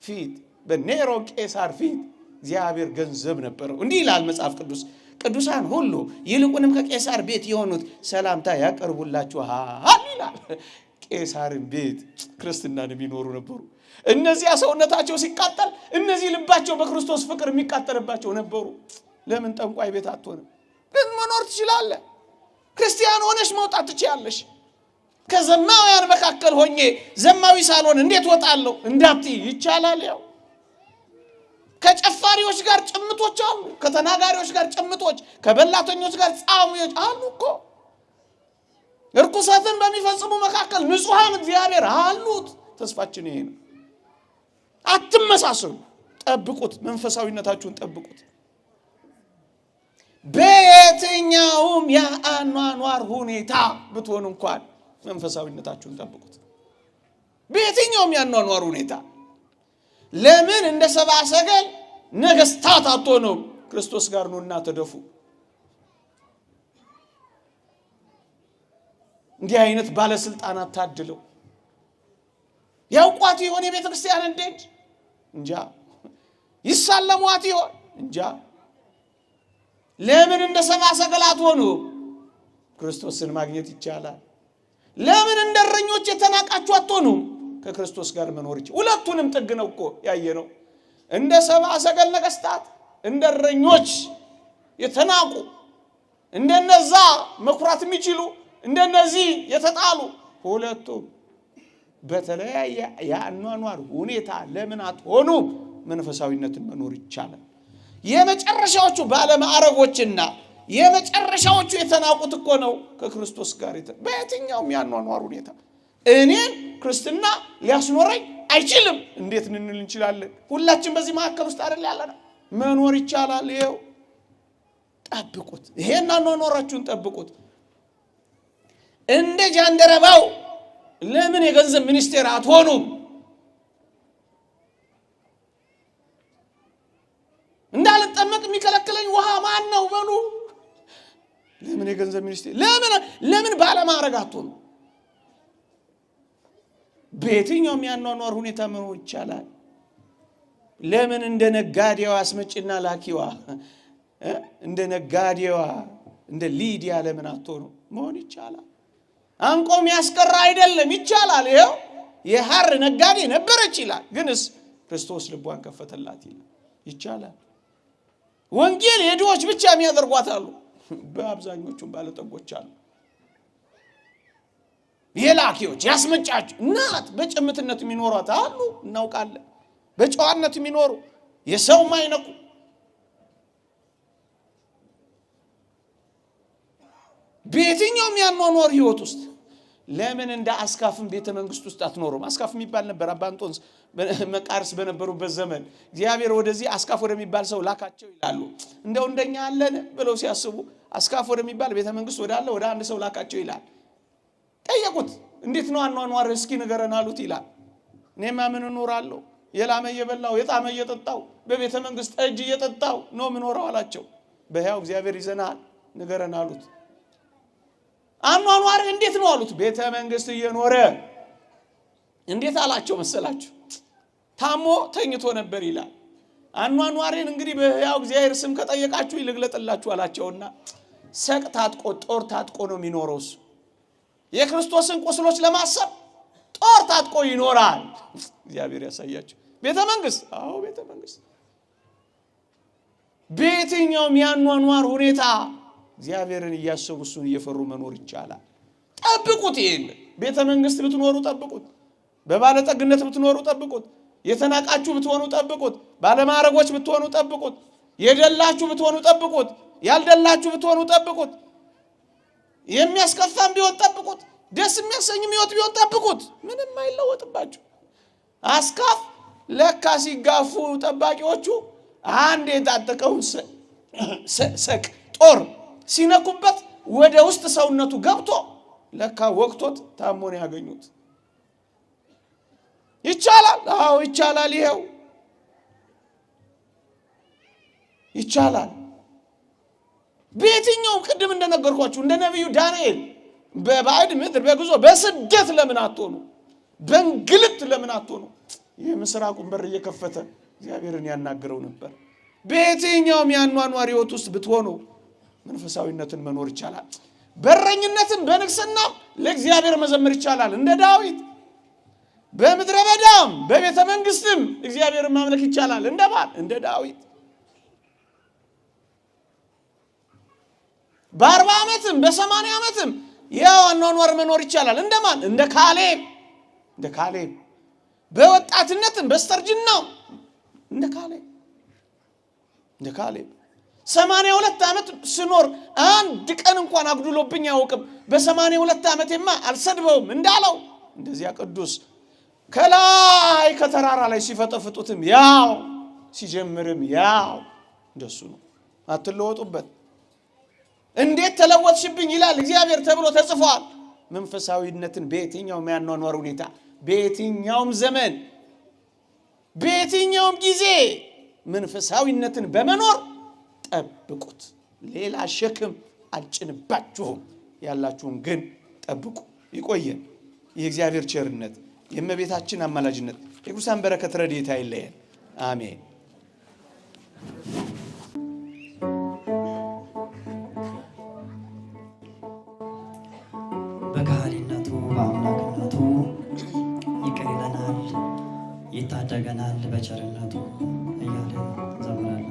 ፊት፣ በኔሮ ቄሳር ፊት እግዚአብሔር ገንዘብ ነበረው። እንዲህ ይላል መጽሐፍ ቅዱስ፣ ቅዱሳን ሁሉ ይልቁንም ከቄሳር ቤት የሆኑት ሰላምታ ያቀርቡላችኋል ይላል። ቄሳርን ቤት ክርስትናን የሚኖሩ ነበሩ። እነዚያ ሰውነታቸው ሲቃጠል፣ እነዚህ ልባቸው በክርስቶስ ፍቅር የሚቃጠልባቸው ነበሩ። ለምን ጠንቋይ ቤት አትሆንም? መኖር ትችላለህ። ክርስቲያን ሆነሽ መውጣት ትችያለሽ። ከዘማውያን መካከል ሆኜ ዘማዊ ሳልሆን እንዴት ወጣለሁ እንዳትይ ይቻላል። ያው ከጨፋሪዎች ጋር ጭምቶች አሉ፣ ከተናጋሪዎች ጋር ጭምቶች፣ ከበላተኞች ጋር ጻሙዎች አሉ እኮ። እርኩሰትን በሚፈጽሙ መካከል ንጹሃን እግዚአብሔር አሉት። ተስፋችን ይሄ ነው። አትመሳሰሉ፣ ጠብቁት፣ መንፈሳዊነታችሁን ጠብቁት። በየትኛውም የአኗኗር ሁኔታ ብትሆኑ እንኳን መንፈሳዊነታችሁን ጠብቁት። በየትኛውም የአኗኗር ሁኔታ። ለምን እንደ ሰብአ ሰገል ነገስታት አትሆኑም? ክርስቶስ ጋር ነውና ተደፉ። እንዲህ አይነት ባለስልጣናት ታድለው ያውቋት ይሆን? የቤተ ክርስቲያን እንዴት እንጃ። ይሳለሟት ይሆን? እንጃ። ለምን እንደ ሰብአ ሰገል አትሆኑም? ክርስቶስን ማግኘት ይቻላል። ለምን እንደ እረኞች የተናቃችሁ አትሆኑም? ከክርስቶስ ጋር መኖር ይችላል። ሁለቱንም ጥግ ነው እኮ ያየነው። እንደ ሰብአ ሰገል ነገስታት፣ እንደ እረኞች የተናቁ፣ እንደነዛ መኩራት የሚችሉ፣ እንደነዚህ የተጣሉ፣ ሁለቱም በተለያየ የአኗኗር ሁኔታ ለምን አትሆኑ? መንፈሳዊነትን መኖር ይቻላል። የመጨረሻዎቹ ባለማዕረጎችና የመጨረሻዎቹ የተናቁት እኮ ነው ከክርስቶስ ጋር በየትኛውም ያኗኗር ሁኔታ እኔን ክርስትና ሊያስኖረኝ አይችልም እንዴት እንል እንችላለን? ሁላችን በዚህ መካከል ውስጥ አይደል ያለነው? መኖር ይቻላል። ይሄው ጠብቁት። ይሄን አኗኗራችሁን ጠብቁት። እንደ ጃንደረባው ለምን የገንዘብ ሚኒስቴር አትሆኑም? እንዳልጠመቅ የሚከለክለኝ ውሃ ማን ነው በሉ። ለምን የገንዘብ ሚኒስቴር ለምን ባለማዕረግ አትሆኑ? በየትኛውም ያኗኗር ሁኔታ መኖር ይቻላል። ለምን እንደ ነጋዴዋ አስመጭና ላኪዋ እንደ ነጋዴዋ እንደ ሊዲያ ለምን አትሆኑ? መሆን ይቻላል። አንቆም ያስቀራ አይደለም፣ ይቻላል። ይሄው የሐር ነጋዴ ነበረች ይላል፣ ግንስ ክርስቶስ ልቧን ከፈተላት ይላል። ይቻላል። ወንጌል የድሆች ብቻ የሚያደርጓት አሉ፣ በአብዛኞቹም ባለጠጎች አሉ። የላኪዎች ያስመጫች እናት በጭምትነት የሚኖሯት አሉ፣ እናውቃለን። በጨዋነት የሚኖሩ የሰው ማይነቁ በየትኛውም ያኗኗር ህይወት ውስጥ ለምን እንደ አስካፍም ቤተ መንግስት ውስጥ አትኖሩም? አስካፍ የሚባል ነበር። አባ እንጦንስ መቃርስ በነበሩበት ዘመን እግዚአብሔር ወደዚህ አስካፍ ወደሚባል ሰው ላካቸው ይላሉ። እንደው እንደኛ አለን ብለው ሲያስቡ አስካፍ ወደሚባል ቤተ መንግስት ወዳለ ወደ አንድ ሰው ላካቸው ይላል። ጠየቁት፣ እንዴት ነው አኗኗር እስኪ ንገረን አሉት ይላል። እኔማ ምን እኖራለሁ? የላመ እየበላው የጣመ እየጠጣው በቤተ መንግስት እጅ እየጠጣው ነው ምኖረው አላቸው። በሕያው እግዚአብሔር ይዘናል ንገረን አሉት። አኗኗር እንዴት ነው አሉት። ቤተ መንግስት እየኖረ እንዴት አላቸው መሰላችሁ? ታሞ ተኝቶ ነበር ይላል። አኗኗሬን እንግዲህ በሕያው እግዚአብሔር ስም ከጠየቃችሁ ይልግለጥላችሁ አላቸውና ሰቅ ታጥቆ ጦር ታጥቆ ነው የሚኖረው። እሱ የክርስቶስን ቁስሎች ለማሰብ ጦር ታጥቆ ይኖራል። እግዚአብሔር ያሳያችሁ። ቤተ መንግስት፣ አዎ ቤተ መንግስት። በየትኛውም ያኗኗር ሁኔታ እግዚአብሔርን እያሰቡ እሱን እየፈሩ መኖር ይቻላል። ጠብቁት። ይሄን ቤተ መንግስት ብትኖሩ ጠብቁት። በባለጠግነት ብትኖሩ ጠብቁት። የተናቃችሁ ብትሆኑ ጠብቁት። ባለማዕረጎች ብትሆኑ ጠብቁት። የደላችሁ ብትሆኑ ጠብቁት። ያልደላችሁ ብትሆኑ ጠብቁት። የሚያስከፋም ቢሆን ጠብቁት። ደስ የሚያሰኝም ሕይወት ቢሆን ጠብቁት። ምንም አይለወጥባችሁ። አስካፍ ለካ ሲጋፉ ጠባቂዎቹ አንድ የታጠቀውን ሰቅ ጦር ሲነኩበት ወደ ውስጥ ሰውነቱ ገብቶ ለካ ወቅቶት ታሞን ያገኙት። ይቻላል። አዎ ይቻላል። ይሄው ይቻላል። በየትኛውም ቅድም እንደነገርኳችሁ እንደ ነቢዩ ዳንኤል በባዕድ ምድር በጉዞ በስደት ለምን አትሆኑ? በእንግልት ለምን አትሆኑ? የምስራቁን በር እየከፈተ እግዚአብሔርን ያናገረው ነበር። በየትኛውም ያኗኗር ሕይወት ውስጥ ብትሆኑ መንፈሳዊነትን መኖር ይቻላል። በረኝነትን በንግስና ለእግዚአብሔር መዘመር ይቻላል። እንደ ዳዊት በምድረ በዳም በቤተ መንግስትም እግዚአብሔርን ማምለክ ይቻላል። እንደማን? እንደ ዳዊት። በ40 ዓመትም በ80 ዓመትም ያው አኗኗር መኖር ይቻላል። እንደማን? እንደ ካሌብ። እንደ ካሌብ በወጣትነትም በስተርጅናው እንደ ካሌብ 82 ዓመት ስኖር አንድ ቀን እንኳን አግዱሎብኝ ያውቅም። በ82 ዓመቴማ አልሰድበውም እንዳለው እንደዚያ ቅዱስ ከላይ ከተራራ ላይ ሲፈጠፍጡትም ያው ሲጀምርም ያው እንደሱ ነው። አትለወጡበት። እንዴት ተለወጥሽብኝ ይላል እግዚአብሔር ተብሎ ተጽፏል። መንፈሳዊነትን በየትኛውም ያኗኗር ሁኔታ በየትኛውም ዘመን በየትኛውም ጊዜ መንፈሳዊነትን በመኖር ጠብቁት። ሌላ ሸክም አልጭንባችሁም። ያላችሁን ግን ጠብቁ። ይቆየን። የእግዚአብሔር ቸርነት የእመቤታችን አማላጅነት የቅዱሳን በረከት ረድኤት አይለየን። አሜን። በካህሊነቱ በአምላክነቱ ይቅር ይለናል፣ ይታደገናል በቸርነቱ እያለ ዘምራለን።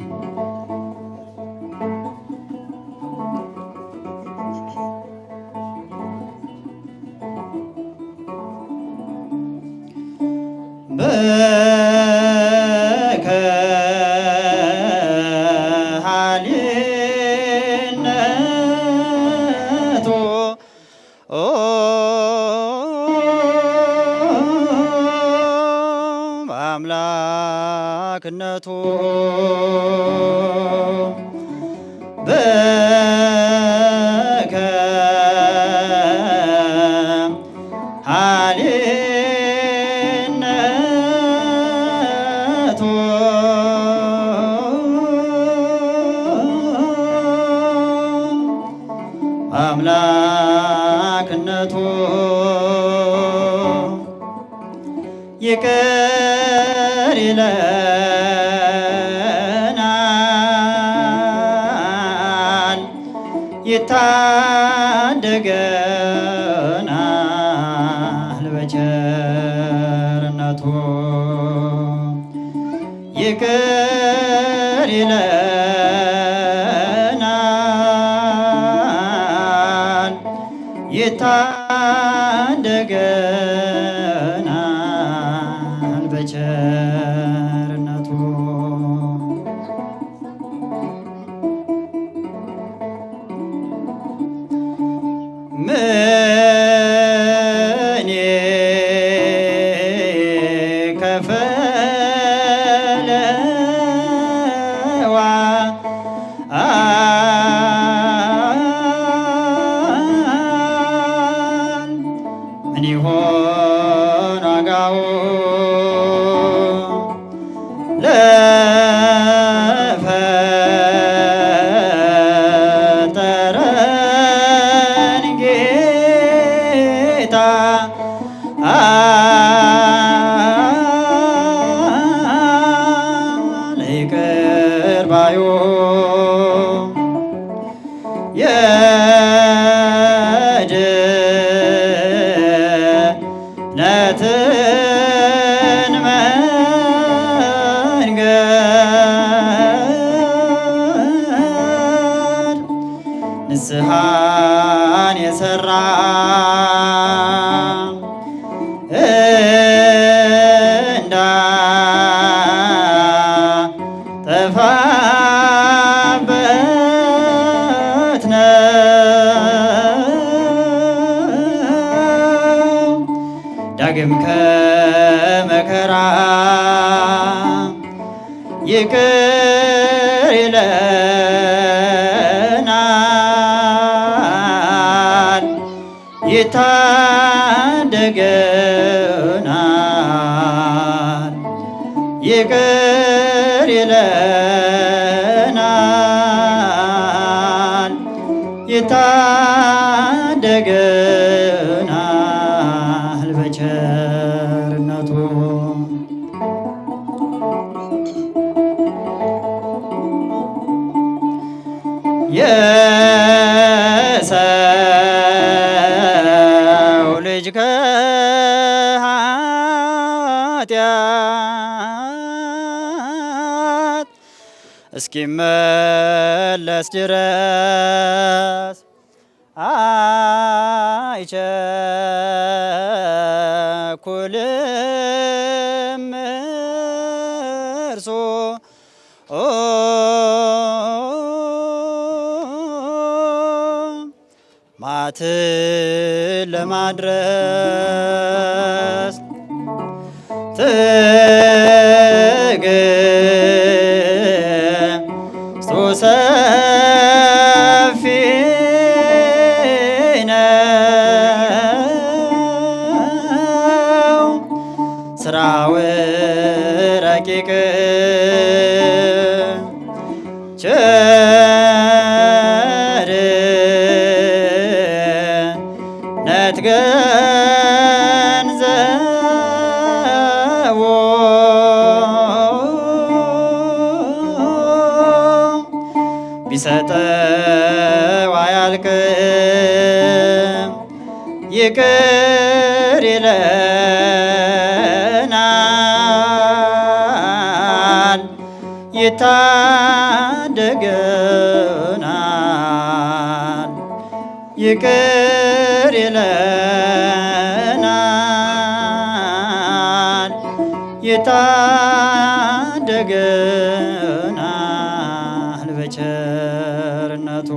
በከ በአምላክነቱ በከሃሊነቱ በአምላክነቱ ይቅር ይለናል ይታደገናል በቸርነቱ ይቅር ይለናል ይታደገናል በቸርነቱ ምን ከፈለዋ ምን ይሆን ዋጋው ለፈጠረን ጌታ ለይቅር ባዩ የድነትን መንገድ ንስሐን የሰራ እንዳጠፋበት ነው ዳግም ከመከራ ይቅር ይለናል ይታደገናል ይቅር ይለናል ይታደገናል በቸርነቱ የሰው ልጅ ከኃጢአት እስኪመለስ ድረስ አይቸኩልም እርሱ መዓትን ለማድረስ ትዕግስቱ ሰፊ ነው ስራው ረቂቅ ቸርነት ገንዘቡ ቢሰጠው አያልቅም ይቅር ይለናል ይታደገናል ይቅር ይለናል ይታደገናል በቸርነቱ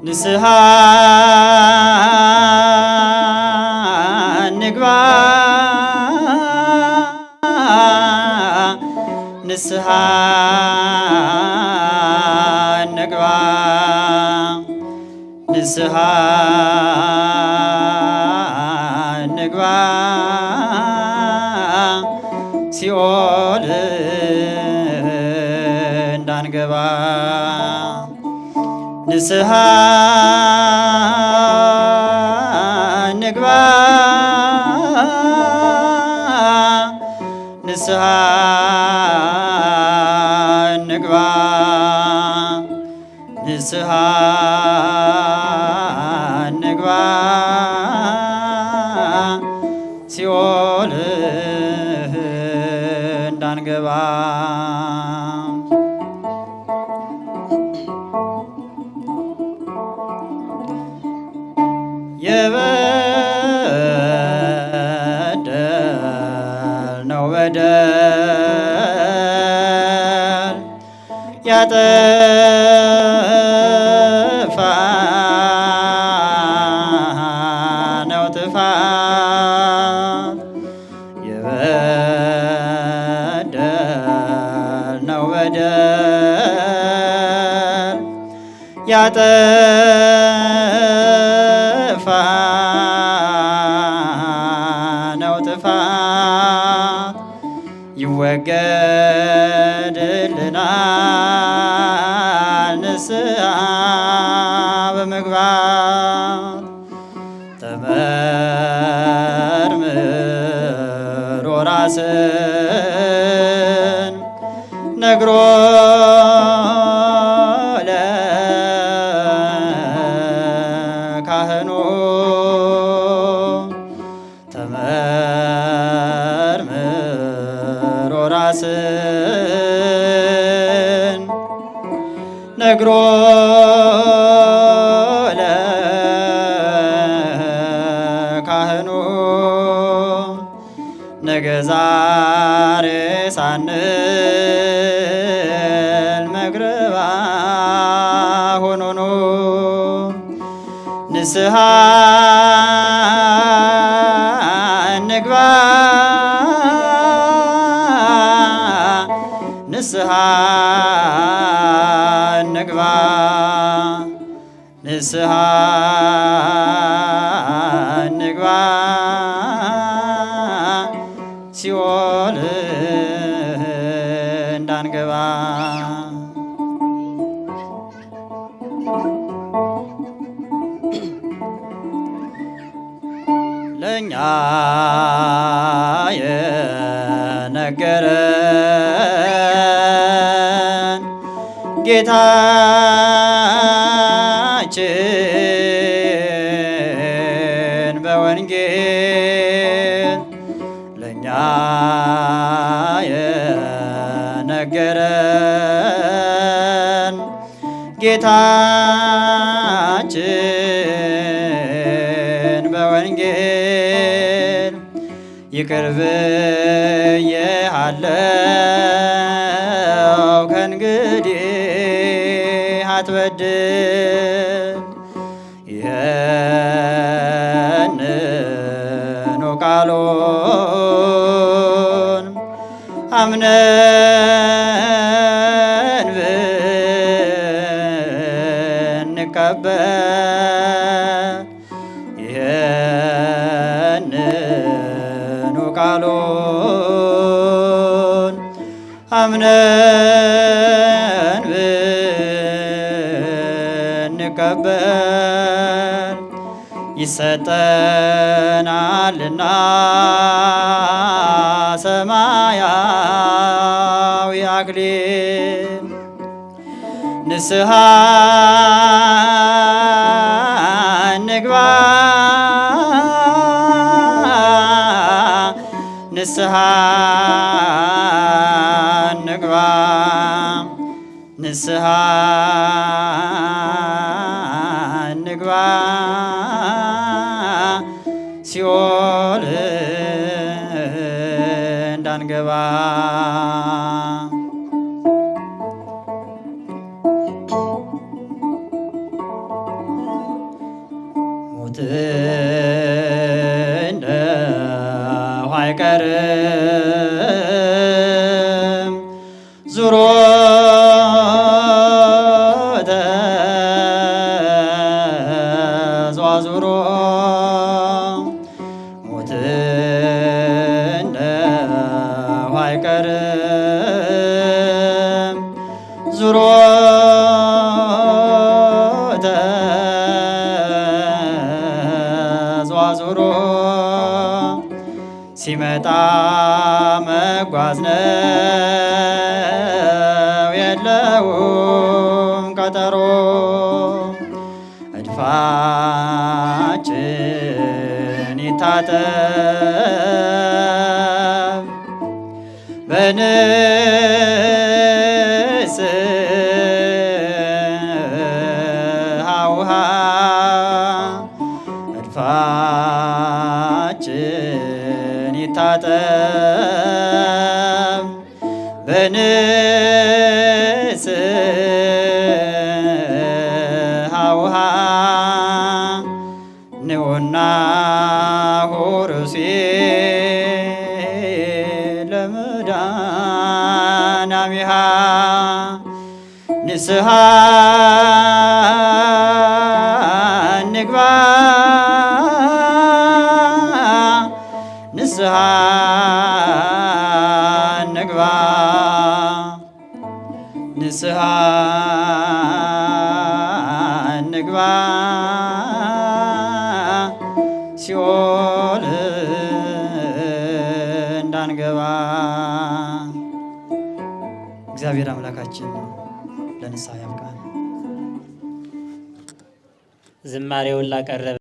ንስሐ ንስሐ እንግባ ንስሐ እንግባ ሲኦል እንዳንገባ ንስሐ እንግባ ንስሐ እንግባ ንስሐ እንግባ ሲኦል እንዳንገባ የበደልነው በደል ያጠፋነው ጥፋት የበደልነው በደል ያጠፋነው ጥፋት ይወገድልናል ንስሐ በመግባት ተመርምሮ ራስን ነግሮ ለካህኑ ተመርምሮ ራስን ነግሮ ለካህኑ ነገ ዛሬ ሳንል መግረባ ሆኖ ንስሐ እንግባ ንስሐ እንግባ ንስሐ እንግባ ሲኦል እንዳንገባ ለእኛ የነገረን ጌታችን በወንጌል ለእኛ የነገረን ጌታችን በወንጌል ይቅር ብዬሃለው ከእንግዲህ አትበድል ይህንኑ ቃሉን አምነን ብንቀበል ይህንኑ ቃሉን አምነን ብንቀበል ይሰጠናልና ሰማያዊ አክሊል ንስሐ እንግባ ንስሐ እንግባ ንስሐ እንግባ ሲኦል እንዳንገባ ሞት እንደው አይቀርም ዙሮ ተዟዙሮ ሞት እንደው አይቀርም ዙሮ ተዟዙሮ ሲመጣ መጓዝ ነው የለውም ቀጠሮ እድፋችን ይታጠብ በንስሐ ውሃ እድፋችን ይታጠብ በንስሐ ውሃ ንዑና ሆርሴ ለመዳናሚሃ ንስሐ እንግባ ንስሐ እንግባ ንስሐ እንግባ ሲኦል እንዳንገባ። እግዚአብሔር አምላካችን ለንስሐ ያብቃን። ዝማሬውን ላቀረበ